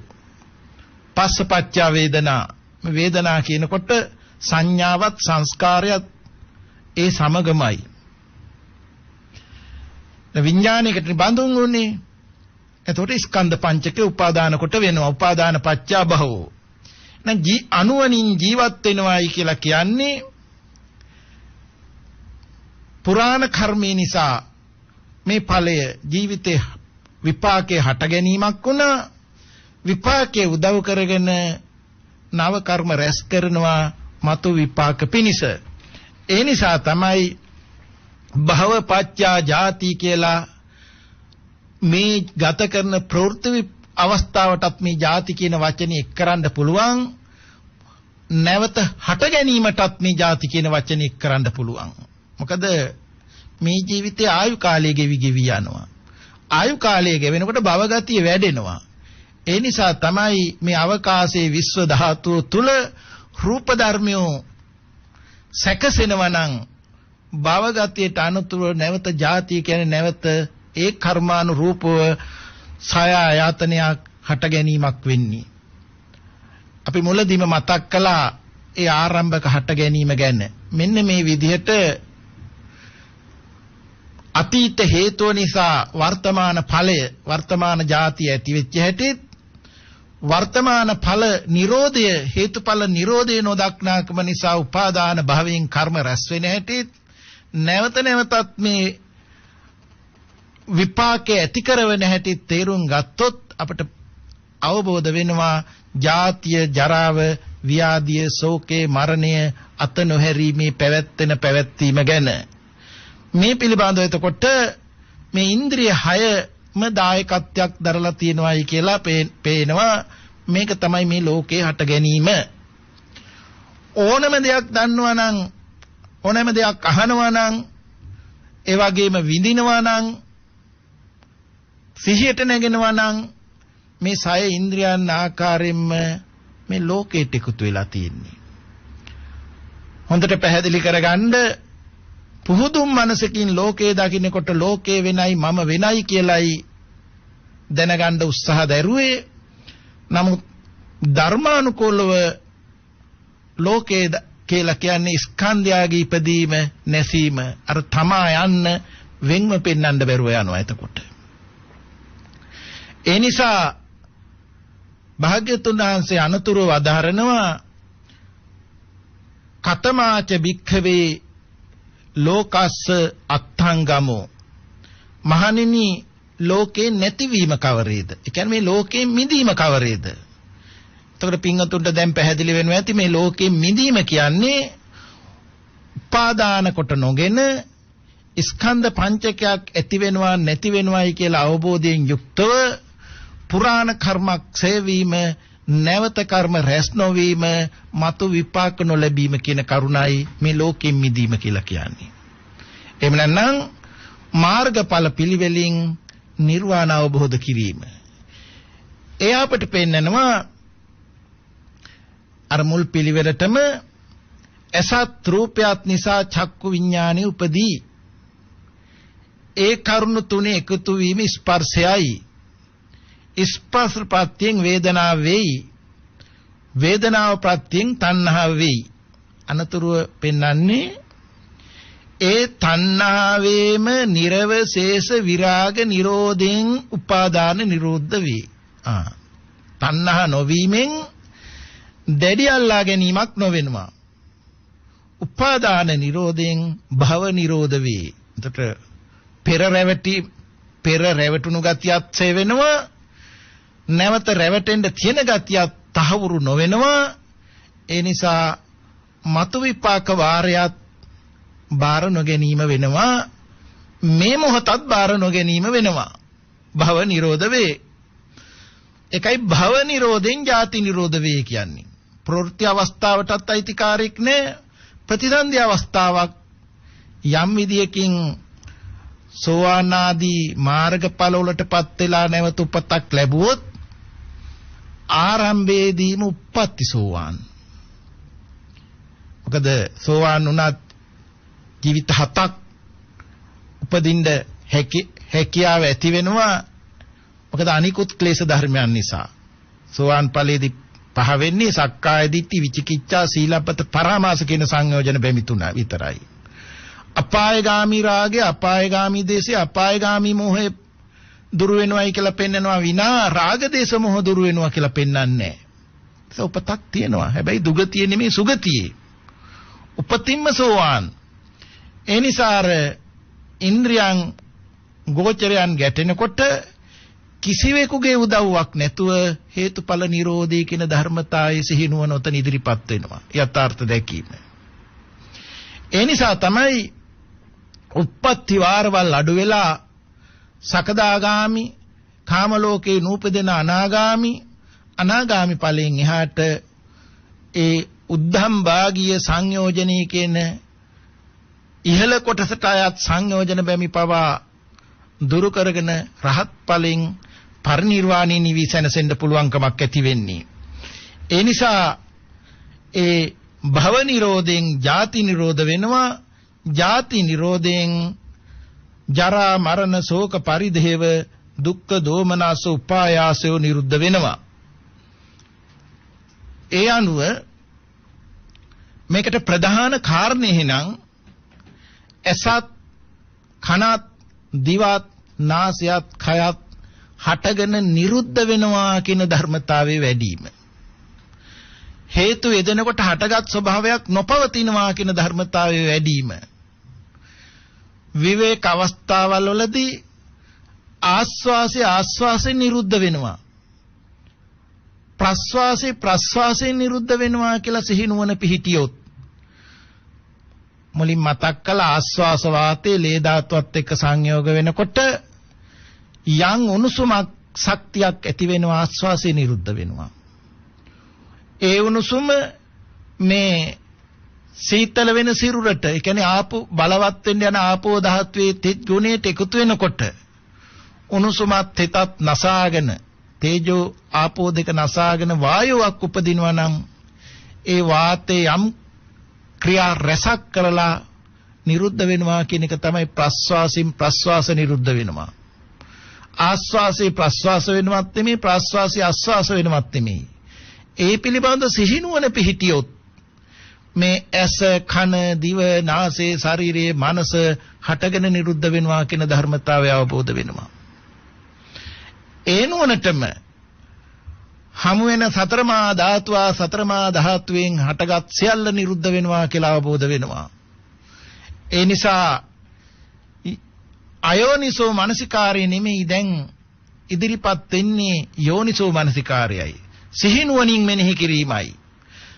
පස්සපච්ච වේදනා වේදනා කියනකොට සංඥාවත් සංස්කාරයත් ඒ සමගමයි. විඥානයකට බඳුන් උනේ. එතකොට ස්කන්ධ පංචකේ උපාදාන කොට වෙනවා. උපාදාන පච්චා භවෝ. නැන් අනුවණින් ජීවත් වෙනවායි කියලා කියන්නේ පුරාණ කර්මය නිසා මේ ඵලය ජීවිතේ විපාකේ හට ගැනීමක් වුණා. විපාකේ උදව් කරගෙන නව කර්ම රැස් කරනවා මතු විපාක පිණිස. ඒ නිසා තමයි භව පච්චා ජාති කියලා මේ ගත කරන ප්‍රවෘත්ති අවස්ථාවටත් මේ ජාති කියන වචනේ එක් කරන්න පුළුවන්. නැවත හට ගැනීමටත් මේ ජාති කියන වචනේ එක් කරන්න පුළුවන්. මොකද මේ ජීවිතයේ ආයු කාලය ගෙවි යනවා. ආයු කාලය ගෙවෙනකොට භවගතිය වැඩෙනවා. ඒ නිසා තමයි මේ අවකාශයේ විශ්ව ධාතුව තුල රූප ධර්මයෝ සැකසෙනවා නම් භවගතියට අනුතුරු නැවත ජාතිය කියන්නේ නැවත ඒ කර්මානුරූපව සය ආයතනයක් හට ගැනීමක් වෙන්නේ. අපි මුලදීම මතක් කළා ඒ ආරම්භක හට ගැනීම ගැන. මෙන්න මේ විදිහට අතීත හේතුව නිසා වර්තමාන ඵලය වර්තමාන ජාතිය ඇති වෙච්ච හැටිත් වර්තමාන ඵල නිරෝධය හේතුඵල නිරෝධය නොදක්නාකම නිසා උපාදාන භවයෙන් කර්ම රැස් වෙන හැටිත් නැවත නැවතත් මේ විපාකේ ඇති කරවන හැටිත් තේරුම් ගත්තොත් අපට අවබෝධ වෙනවා ජාතිය ජරාව ව්‍යාධිය ශෝකේ මරණය අත නොහැරීමේ පැවැත්වීම ගැන. මේ පිළිබඳව එතකොට මේ ඉන්ද්‍රිය 6ම දායකත්වයක් දරලා තියෙනවායි කියලා පේනවා. මේක තමයි මේ ලෝකේ හට ගැනීම. ඕනම දෙයක් දන්නවා නම් ඕනම දෙයක් අහනවා නම් ඒ වගේම විඳිනවා නම් සිහියට නැගෙනවා නම් මේ 6 ඉන්ද්‍රියන් ආකාරයෙන්ම මේ ලෝකයට එකතු වෙලා තියෙන්නේ. හොඳට පැහැදිලි කරගන්න පුහුදුම් මනසකින් ලෝකේ දකින්නකොට ලෝකේ වෙනයි මම වෙනයි කියලායි දැනගන්න උත්සාහ දරුවේ. නමුත් ධර්මානුකූලව ලෝකේ කියලා කියන්නේ ස්කන්ධයගේ ඉපදීම නැසීම අර තමා යන්න වෙන්ව පෙන්වන්න බැරුව යනවා. එතකොට ඒ නිසා භාග්‍යතුන් වහන්සේ අනුතුරව අදහරනවා කතමාච භික්ඛවේ ලෝකස්ස අත්ථංගමෝ. මහණෙනි ලෝකේ නැතිවීම කවරේද? ඒ කියන්නේ මේ ලෝකේ මිදීම කවරේද? එතකොට පින්වතුන්ට දැන් පැහැදිලි වෙනවා ඇති මේ ලෝකේ මිදීම කියන්නේ උපාදාන කොට නොගෙන ස්කන්ධ පංචකයක් ඇති වෙනවා නැති වෙනවායි කියලා අවබෝධයෙන් යුක්තව පුරාණ කර්මක් සේවීම නැවත කර්ම රැස් නොවීම මතු විපාක නොලැබීම කියන කරුණයි මේ ලෝකෙන් මිදීම කියලා කියන්නේ. එහෙම නැත්නම් මාර්ගඵල පිළිවෙලින් නිර්වාණ අවබෝධ කිරීම. එය අපට පෙන්නනවා අර මුල් පිළිවෙලටම අසත් රූපයත් නිසා චක්කු විඥානෙ උපදී. ඒ කරුණු තුනේ එකතු වීම ස්පර්ශයයි. ස්පර්ශ ප්‍රත්‍යයෙන් වේදනාව වෙයි. වේදනාව ප්‍රත්‍යයෙන් තණ්හාව වෙයි. අනතුරුව පෙන්වන්නේ ඒ තණ්හාවේම නිර්වශේෂ විරාග නිරෝධෙන් උපාදාන නිරෝධ වේ. තණ්හා නොවීමෙන් දැඩි අල්ලා ගැනීමක් නොවෙනවා. උපාදාන නිරෝධෙන් භව නිරෝධ වේ. එතකොට පෙර රැවටුණු ගතියත් සේ වෙනවා. නැවත රැවටෙන්න තියෙන ගතියත් තහවුරු නොවෙනවා. ඒ නිසා මතු විපාක වාරයත් බාර නොගැනීම වෙනවා. මේ මොහොතත් බාර නොගැනීම වෙනවා. භව නිරෝධ වේ. එකයි භව නිරෝධෙන් ජාති නිරෝධ වේ කියන්නේ. ප්‍රවෘත්ති අවස්ථාවටත් අයිතිකාරයක් නෑ. ප්‍රතිසන්දි අවස්ථාවක් යම් විදියකින් සෝවාන් ආදී මාර්ගඵල වලටපත් වෙලා නැවත උපතක් ලැබුවොත් ආරම්භයේදීම උප්පත්ති සෝවාන්. මොකද සෝවාන් වුණත් ජීවිත 7ක් උපදින්න හැකියාව ඇති වෙනවා. මොකද අනිකුත් ක්ලේශ ධර්මයන් නිසා. සෝවාන් ඵලයේදී පහ වෙන්නේ සක්කාය දිට්ඨි විචිකිච්ඡා සීලබ්බත පරාමාස කියන සංයෝජන බැමි තුන විතරයි. අපායගාමී රාගය, අපායගාමී දේශය, අපායගාමී මොහේ දුරු වෙනවයි කියලා පෙන්නනවා විනා රාග දේශ මොහ දුරු වෙනවා කියලා පෙන්වන්නේ නැහැ. ඒක උපතක් තියෙනවා. හැබැයි දුගතිය නෙමෙයි සුගතියේ. උපතින්ම සෝවාන්. ඒ නිසා ඉන්ද්‍රියන් ගෝචරයන් ගැටෙනකොට කිසිවෙකුගේ උදව්වක් නැතුව හේතුඵල නිරෝධී කියන ධර්මතාවයේ සිහිනුවන උතන ඉදිරිපත් වෙනවා. යථාර්ථ දැකීම. ඒ නිසා තමයි උප්පත්ති වාරවල් අඩු වෙලා සකදාගාමි කාම ලෝකේ නූපදෙන අනාගාමි ඵලයෙන් එහාට ඒ උද්ධම් භාගීය සංයෝජනී කියන ඉහළ කොටසට අයත් සංයෝජන බැමි පවා දුරු කරගෙන රහත් ඵලෙන් පරිනිර්වාණය නිවි සැනසෙන්න පුළුවන්කමක් ඇති වෙන්නේ. ඒ නිසා ඒ භව නිරෝධෙන් ජාති නිරෝධ වෙනවා. ජාති නිරෝධෙන් ජරා මරණ ශෝක පරිදේව දුක්ඛ දෝමනස උපායාසය නිරුද්ධ වෙනවා. ඒ අනුව මේකට ප්‍රධාන කාරණේ එහෙනම් ඇසත් කනත් දිවත් නාසයත් කයත් හටගෙන නිරුද්ධ වෙනවා කියන ධර්මතාවයේ වැඩිම. හේතු යෙදෙනකොට හටගත් ස්වභාවයක් නොපවතිනවා කියන ධර්මතාවයේ වැඩිම. විවේක අවස්ථාවල් වලදී ආස්වාසේ නිරුද්ධ වෙනවා. ප්‍රස්වාසේ නිරුද්ධ වෙනවා කියලා සිහිනුවන පිහිටියොත් මුලින් මතක් කළ ආස්වාස වාතයේ ලේ ධාතුවත් එක්ක සංයෝග වෙනකොට යම් උණුසුමක් ශක්තියක් ඇති වෙනවා. ආස්වාසේ නිරුද්ධ වෙනවා. ඒ උණුසුම මේ සීතල වෙන සිරුරට, ඒ කියන්නේ ආපෝ බලවත් වෙන්න යන ආපෝ ධාතුවේ තෙජ ගුණයට එකතු වෙනකොට උණුසුමත් හිතත් නසාගෙන තේජෝ ආපෝ දෙක නසාගෙන වායුවක් උපදිනවා නම් ඒ වාතේ යම් ක්‍රියා රසක් කරලා නිරුද්ධ වෙනවා කියන එක තමයි ප්‍රස්වාස නිරුද්ධ වෙනවා. ආස්වාසේ ප්‍රස්වාස වෙනවත් නෙමෙයි, ප්‍රස්වාසී ආස්වාස වෙනවත් නෙමෙයි. ඒ පිළිබඳ සිහිනුවන පිහිටියොත් මේ ඇස කන දිව නාසය ශරීරයේ මනස හටගෙන නිරුද්ධ වෙනවා කියන ධර්මතාවය අවබෝධ වෙනවා. ඒ නුවණටම හමු වෙන සතරමා ධාතුවෙන් හටගත් සියල්ල නිරුද්ධ වෙනවා කියලා අවබෝධ වෙනවා. ඒ නිසා අයෝනිසෝ මනසිකාරය නෙමෙයි දැන් ඉදිරිපත් වෙන්නේ යෝනිසෝ මනසිකාරයයි. සිහිනුවණින් මෙනෙහි කිරීමයි.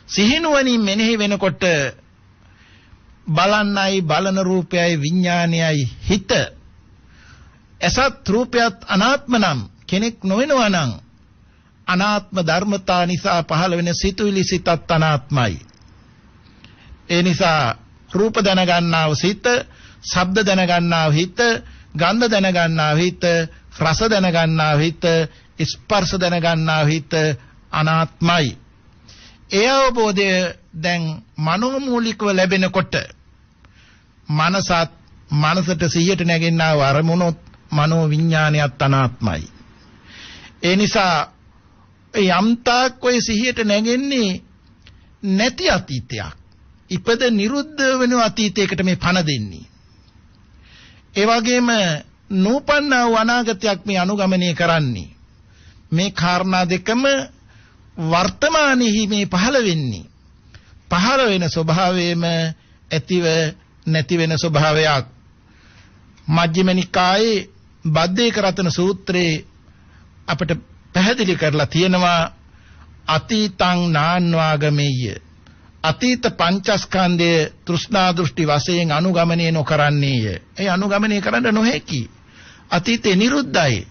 සිහිනුවණින් මෙනෙහි වෙනකොට බලන්නයි බලන රූපයයි විඥානයයි හිත අසත් රූපයත් අනාත්ම නම් කෙනෙක් නොවෙනවා නම් අනාත්ම ධර්මතා නිසා පහළ වෙන සිතුවිලි සිතත් අනාත්මයි. ඒ නිසා රූප දැනගන්නාව සිත, ශබ්ද දැනගන්නාව හිත, ගන්ධ දැනගන්නාව හිත, රස දැනගන්නාව හිත, ස්පර්ශ දැනගන්නාව හිත අනාත්මයි. ඒ අවබෝධය දැන් මනෝමූලිකව ලැබෙනකොට මනසට සිහියට නැගෙන්නා වූ අරමුණොත් මනෝ විඥානයත් අනාත්මයි. ඒ නිසා යම්තාක් ඔය සිහියට නැගෙන්නේ නැති අතීතයක්. ඉපද නිරුද්ධ වෙන අතීතයකට මේ පණ දෙන්නේ. ඒ වගේම නූපන්නා වූ අනාගතයක් මේ අනුගමනය කරන්නේ. මේ කාරණා දෙකම වර්තමානයේහි මේ පහළ වෙන්නේ. පහළ වෙන ස්වභාවයේම ඇතිව නැති වෙන ස්වභාවයක්. මජ්ක්‍ධිම නිකායේ බද්දේක රතන සූත්‍රයේ අපට පැහැදිලි කරලා තියෙනවා අතීතං නාන්වාගමෙය්‍ය. අතීත පංචස්කන්ධය තෘෂ්ණා දෘෂ්ටි වශයෙන් අනුගමනය නොකරන්නේය. ඒ අනුගමනය කරන්න නොහැකි. අතීතේ නිරුද්ධයි.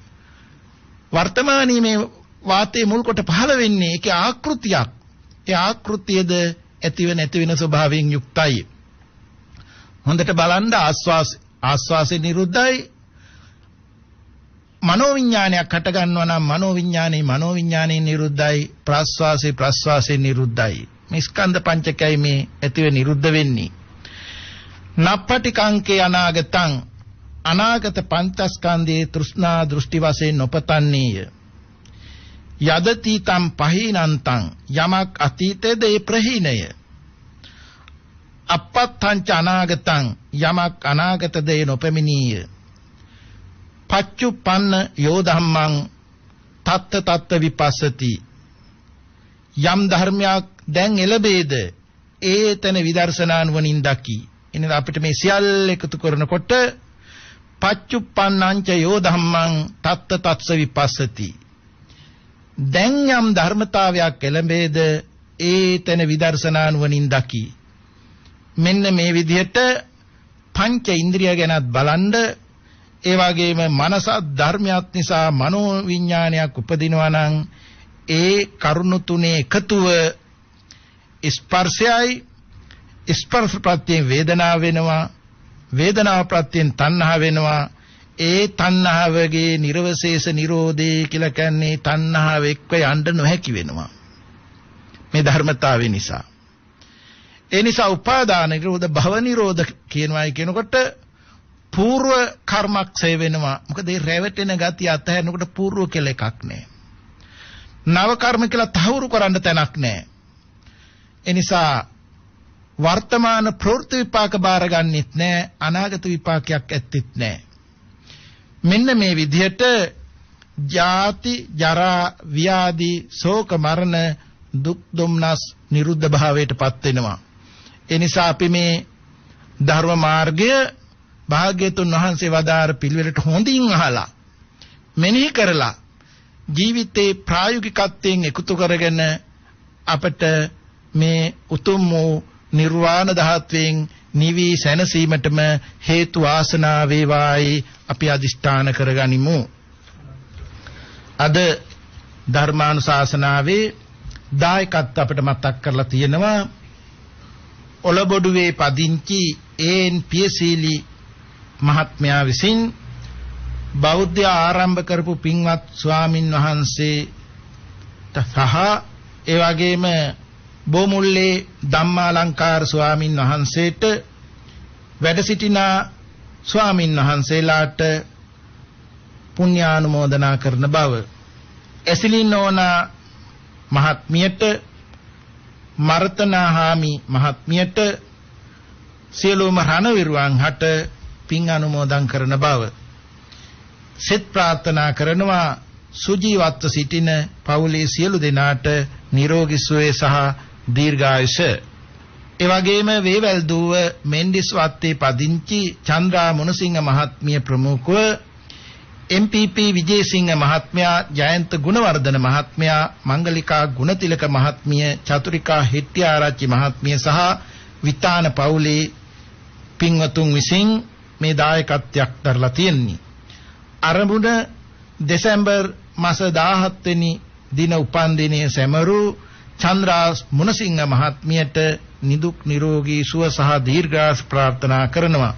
වර්තමානයේ මේ වාතයේ මුල් කොට පහළ වෙන්නේ ඒකේ ආකෘතියක්. ඒ ආකෘතියද ඇතිව නැති වෙන ස්වභාවයෙන් යුක්තයි. හොඳට බලන්න ආස්වාසේ නිරුද්ධයි. මනෝවිඥානයක් හට ගන්නවා නම් මනෝවිඥානේ නිරුද්ධයි. ප්‍රස්වාසේ නිරුද්ධයි. මේ ස්කන්ධ පංචකයයි මේ ඇතිව නිරුද්ධ වෙන්නේ. නප්පටිකංකේ අනාගතං අනාගත පංචස්කන්ධයේ තෘෂ්ණා දෘෂ්ටි වශයෙන් නොපතන්නේය. යදතිතම් පහීනන්තං යමක් අතීතයේද ඒ ප්‍රහීනය. අපත්තංච අනාගතං යමක් අනාගතද ඒ නොපැමිණීය. පච්චුප්පන්න යෝ ධම්මං තත්ත විපස්සති. යම් ධර්මයක් දැන් එළබේද ඒතන විදර්ශනාන් වනින් දකි. එනද අපිට මේ සියල්ල එකතු කරනකොට පච්චුප්පන්නංච යෝ ධම්මං තත්ත විපස්සති. දැන් යම් ධර්මතාවයක් එළඹේද ඒතන විදර්ශනාන් වනින් දකි. මෙන්න මේ විදිහට පංච ඉන්ද්‍රිය ගැනත් බලන්න. ඒ වගේම මනස ධර්මයක් නිසා මනෝ විඥානයක් උපදිනවා නම් ඒ කරුණු තුනේ එකතුව ස්පර්ශයයි. ස්පර්ශ ප්‍රත්‍යයෙන් වේදනාව වෙනවා. වේදනාව ප්‍රත්‍යයෙන් තණ්හා වෙනවා. ඒ තණ්හාවගේ නිර්වශේෂ නිරෝධේ කියලා කියන්නේ තණ්හාව එක්ක යන්න නොහැකි වෙනවා. මේ ධර්මතාවය නිසා. ඒ නිසා උපාදාන නිරෝධ භව නිරෝධ කියනවායි කියනකොට పూర్ව කර්මක් ඡය වෙනවා. මොකද ඒ රැවටෙන ගතිය අතහැරනකොට పూర్ව කියලා එකක් නැහැ. නව කර්ම කියලා තහවුරු කරන්න තැනක් නැහැ. ඒ නිසා වර්තමාන ප්‍රවෘත්ති විපාක බාරගන්නෙත් නැහැ. අනාගත විපාකයක් ඇත්තෙත් නැහැ. මෙන්න මේ විදිහට ජාති ජරා ව්‍යාධි ශෝක මරණ දුක් දුම්නස් නිරුද්ධ භාවයටපත් වෙනවා. ඒ නිසා අපි මේ ධර්ම මාර්ගය භාග්‍යතුන් වහන්සේ වදාර පිළිවෙලට හොඳින් අහලා මෙනෙහි කරලා ජීවිතේ ප්‍රායෝගිකත්වයෙන් එකතු කරගෙන අපට මේ උතුම් වූ නිර්වාණ ධාතුවෙන් නිවි සැනසීමටම හේතු ආසනා වේවායි අපි අදිෂ්ඨාන කරගනිමු. අද ධර්මානුශාසනාවේ දායකත්ව අපිට මතක් කරලා තියෙනවා ඔලබොඩුවේ පදිංචි ඒන් පියසීලි මහත්මයා විසින් බෞද්ධ ආරම්භ කරපු පින්වත් ස්වාමින් වහන්සේ සහ ඒ වගේම බොමුල්ලේ ධම්මාලංකාර ස්වාමින් වහන්සේට වැඩ සිටිනා ස්වාමින් වහන්සේලාට පුණ්‍යානුමෝදනා කරන බව එසිලිනෝනා මහත්මියට මර්තනාහාමි මහත්මියට සියලුම රණවිරුවන් හට පින් අනුමෝදන් කරන බව සෙත් ප්‍රාර්ථනා කරනවා. සුජීවත්ව සිටින පවුලේ සියලු දෙනාට නිරෝගී සුවය සහ දීර්ඝායුෂ. ඒ වගේම වේවැල්දුව මෙන්ඩිස් වත්තේ පදිංචි චන්ද්‍රා මුණසිංහ මහත්මිය ප්‍රමුඛව MPP විජේසිංහ මහත්මයා, ජයන්ත ගුණවර්ධන මහත්මයා, මංගලිකා ගුණතිලක මහත්මිය, චතුරිකා හෙට්ටිආරච්චි මහත්මිය සහ විතාන පවුලේ පින්වතුන් විසින් මේ දායකත්වයක් දරලා තියෙන්නේ. අරමුණ දෙසැම්බර් මාස 17 වෙනි දින උපන්දිනයේ සැමරු චන්ද්‍රා මුණසිංහ මහත්මියට නිදුක් නිරෝගී සුව සහ දීර්ඝායුෂ ප්‍රාර්ථනා කරනවා.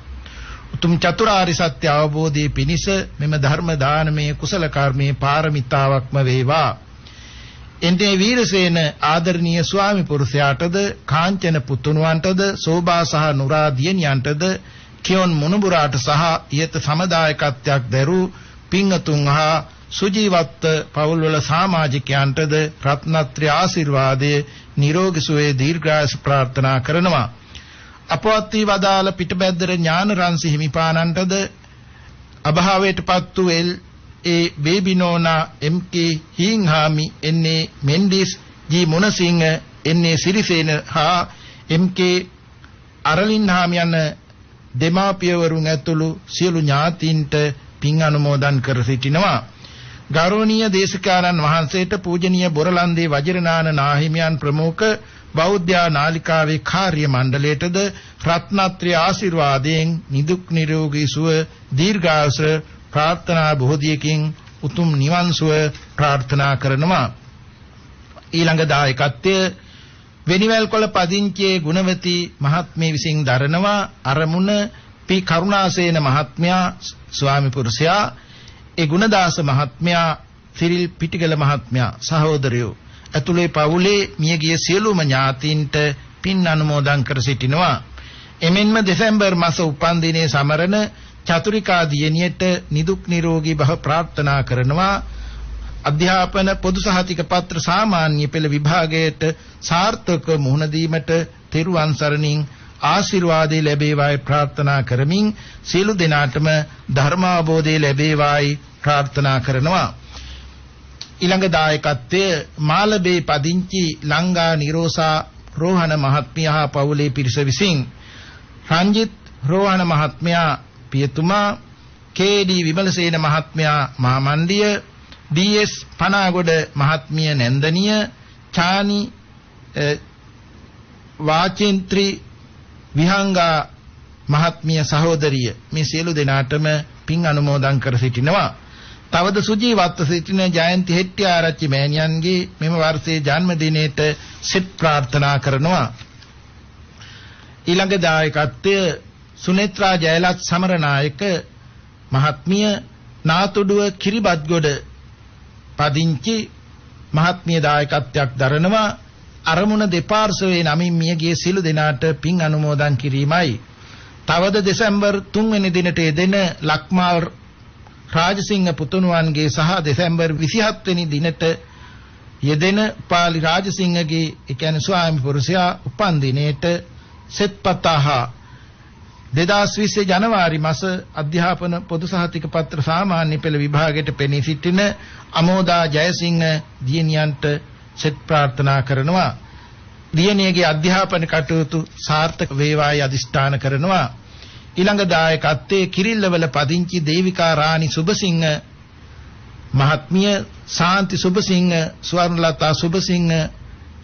උතුම් චතුරාර්ය සත්‍ය අවබෝධයේ පිණිස මෙම ධර්ම දානමය කුසල කර්මයේ පාරමිතාවක්ම වේවා. එන්නේ වීරසේන ආදරණීය ස්වාමි පුරුෂයාටද කාංචන පුතුණුවන්ටද සෝභා සහ නුරා දියණියන්ටද කියොන් මුණුබුරාට සහ ඊත සමදායකත්වයක් දරූ පින්තුන් හා සුජීවත්ව පවුල්වල සමාජිකයන්ටද රත්නත්‍රි ආශිර්වාදයේ නිරෝගී සුවයේ දීර්ඝායුෂ ප්‍රාර්ථනා කරනවා. අපවත් වී වදාළ පිටබැද්දර ඥානරන්සි හිමිපාණන්ටද අභාවයටපත් වූ ඒ බේබිනෝනා එම්.කේ. හීංහාමි එන්නේ මෙන්ඩිස් ජී මුණසිංහ එන්නේ සිරිසේන හා එම්.කේ. අරලින්හාමි යන දෙමාපියවරුන් ඇතුළු සියලු ඥාතීන්ට පින් අනුමෝදන් කර සිටිනවා. ගෞරවනීය දේශකාරන් වහන්සේට පූජනීය බොරලන්දේ වජිරනාන නාහිමියන් ප්‍රමුඛ බෞද්ධ නාලිකාවේ කාර්ය මණ්ඩලයටද රත්නත්‍රි ආශිර්වාදයෙන් නිදුක් නිරෝගී සුව දීර්ඝායුෂ ප්‍රාර්ථනා බෝධියකින් උතුම් නිවන් සුව ප්‍රාර්ථනා කරනවා. ඊළඟ දායකත්වය වෙනිවැල්කොළ පදිංචියේ ගුණවති මහත්මිය විසින් දරනවා. අරමුණ පී කරුණාසේන මහත්මයා ස්වාමි පුරුෂයා, ඒ ගුණදාස මහත්මයා, සිරිල් පිටිගල මහත්මයා සහෝදරයෝ ඇතුළේ පවුලේ මියගිය සියලුම ඥාතීන්ට පින් අනුමෝදන් කර සිටිනවා. එමෙන්ම දෙසැම්බර් මාස උපන් දිනේ සමරන චතුරිකා දියණියට නිදුක් නිරෝගී භව ප්‍රාර්ථනා කරනවා. අධ්‍යාපන පොදු සහතික පත්‍ර සාමාන්‍ය පෙළ විභාගයට සාර්ථක මුහුණ දීමට තෙරුවන් සරණින් ආශිර්වාදේ ලැබේවායි ප්‍රාර්ථනා කරමින් සියලු දෙනාටම ධර්මාවබෝධය ලැබේවායි ප්‍රාර්ථනා කරනවා. ඊළඟ දායකත්වය මාළබේ පදිංචි ලංගා නිරෝසා රෝහණ මහත්මිය හා පවුලේ පිරිස විසින් රංජිත් රෝහණ මහත්මයා පියතුමා, කේ.ඩී. විමලසේන මහත්මයා මාමණ්ඩිය, ඩී.එස්. පනාගොඩ මහත්මිය නැන්දනිය, චානි වාචින්ත්‍රි විහංගා මහත්මිය සහෝදරිය මේ සියලු දෙනාටම පින් අනුමෝදන් කර සිටිනවා. තවද සුජීවත්ව සිටින ජයන්ති හෙට්ටිආරච්චි මෑණියන්ගේ මෙම වර්ෂයේ ජන්මදිනයට සිත ප්‍රාර්ථනා කරනවා. ඊළඟ දායකත්වය සුනේත්‍රා ජයලත් සමරනායක මහත්මිය නාතුඩුව කිරිබත්ගොඩ පදිංචි මහත්මිය දායකත්වයක් දරනවා. අරමුණ දෙපාර්ශවයේ නමින් මියගිය සිළු දෙනාට පින් අනුමෝදන් කිරීමයි. තවද දෙසැම්බර් 3 වෙනි දිනට යෙදෙන ලක්මාල් රාජසිංහ පුතුණුවන්ගේ සහ දෙසැම්බර් 27 වෙනි දිනට යෙදෙන පාලි රාජසිංහගේ ඒ කියන්නේ ස්වාමි පුරුෂයා උපන් දිනේට සෙත්පතහ 2020 ජනවාරි මාස අධ්‍යාපන පොදු සහතික පත්‍ර සාමාන්‍ය පෙළ විභාගයට පෙනී සිටින අමෝදා ජයසිංහ දියණියන්ට සෙත් ප්‍රාර්ථනා කරනවා. දියණියගේ අධ්‍යාපන කටයුතු සාර්ථක වේවායි අදිෂ්ඨාන කරනවා. ඊළඟ දායකත්වයේ කිරිල්ලවල පදිංචි දේවිකා රාණි සුබසිංහ මහත්මිය, ශාන්ති සුබසිංහ, ස්වර්ණලතා සුබසිංහ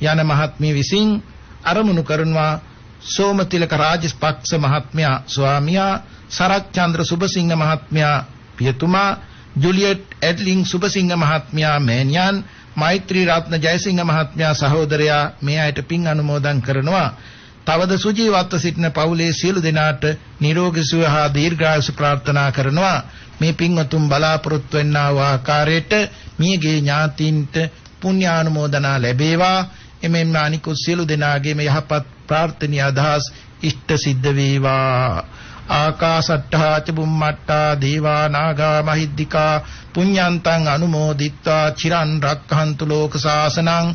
යන මහත්මිය විසින් අරමුණු කරනවා. සෝමතිලක රාජපක්ෂ මහත්මයා ස්වාමියා, සරත් චන්ද්‍ර සුබසිංහ මහත්මයා පියතුමා, ජුලියට් එඩ්ලින් සුබසිංහ මහත්මයා මෑණියන්, මෛත්‍රී රත්න ජයසිංහ මහත්මයා සහෝදරයා මේ අයට පින් අනුමෝදන් කරනවා. තවද සුජීවත්ව සිටින පවුලේ සියලු දෙනාට නිරෝගී සුව හා දීර්ඝායුෂ ප්‍රාර්ථනා කරනවා. මේ පින්වතුන් බලාපොරොත්තු වෙන්නා වූ ආකාරයට මියගේ ඥාතීන්ට පුණ්‍යානුමෝදනා ලැබේවා. එමෙන්න අනිකුත් සියලු දෙනාගේම යහපත් ප්‍රාර්ථනීය අදහස් ඉෂ්ට සිද්ධ වේවා. ආකාසට්ඨා ච බුම්මට්ඨා දේවා නාග මහිද්దికා පුඤ්ඤන්තං අනුමෝදිත්වා චිරන් රක්ඛන්තු ලෝක සාසනං.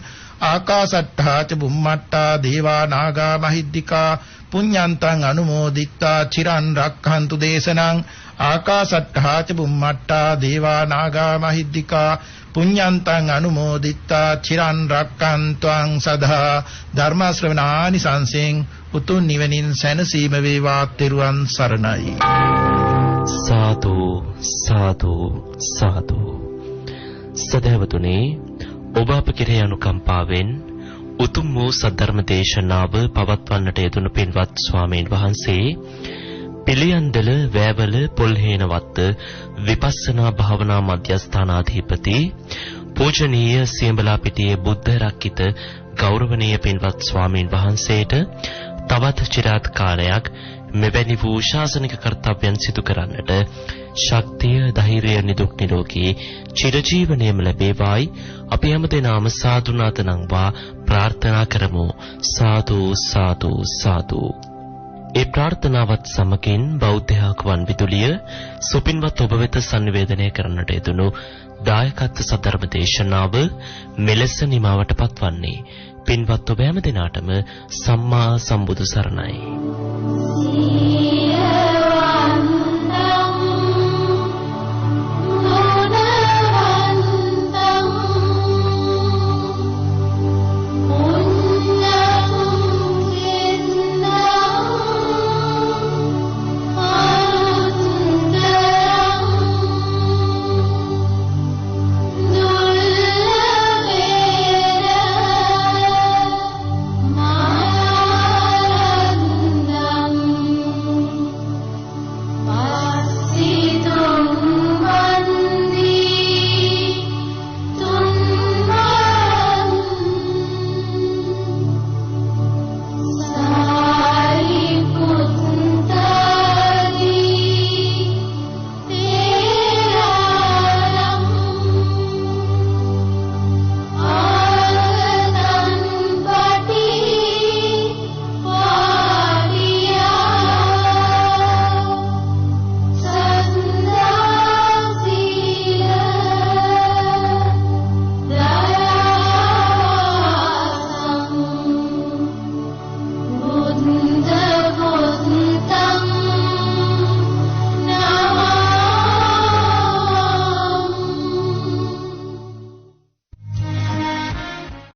ආකාසට්ඨා ච බුම්මට්ඨා දේවා නාග මහිද්దికා පුඤ්ඤන්තං අනුමෝදිත්වා චිරන් රක්ඛන්තු දේශනං. ආකාසට්ඨා ච බුම්මට්ඨා දේවා නාග මහිද්దికා පුඤ්ඤන්තං අනුමෝදිත්වා චිරන් රක්ඛන්තුං සදා. ධර්ම ශ්‍රවණානි සංසෙන් උතුම් නිවනින් සැනසීම වේවා. තෙරුවන් සරණයි. සාදු සාදු සාදු. සදහවතුනි, ඔබ අප කෙරෙහි අනුකම්පාවෙන් උතුම් වූ සද්ධර්ම දේශනාව පවත්වන්නට යෙදුණු පින්වත් ස්වාමීන් වහන්සේ පිළියන්දල වැවල පොල්හේනවත්ත විපස්සනා භාවනා මධ්‍යස්ථානාධිපති පූජනීය සියඹලාපිටියේ බුද්ධ රක්කිත ගෞරවනීය පින්වත් ස්වාමීන් වහන්සේට තවත් චිරාත් කාලයක් මෙවැනි වූ ශාසනික කර්තව්‍යයන් සිදු කරන්නට ශක්තිය, ධෛර්යය, නිදුක් නිරෝගී චිරජීවනයේම ලැබේවායි අපි හැමදෙනාම සාදුනාත නංවා ප්‍රාර්ථනා කරමු. සාදු සාදු සාදු. ඒ ප්‍රාර්ථනාවත් සමගින් බෞද්ධ ආගමන් විදුලිය සුපින්වත් ඔබ වෙත සංවේදනය කරන්නට යෙදුණු දායකත්ව සදර්ම දේශනාව මෙලෙස නිමවට පත්වන්නේ. පින්වත් ඔබ හැම දිනාටම සම්මා සම්බුදු සරණයි.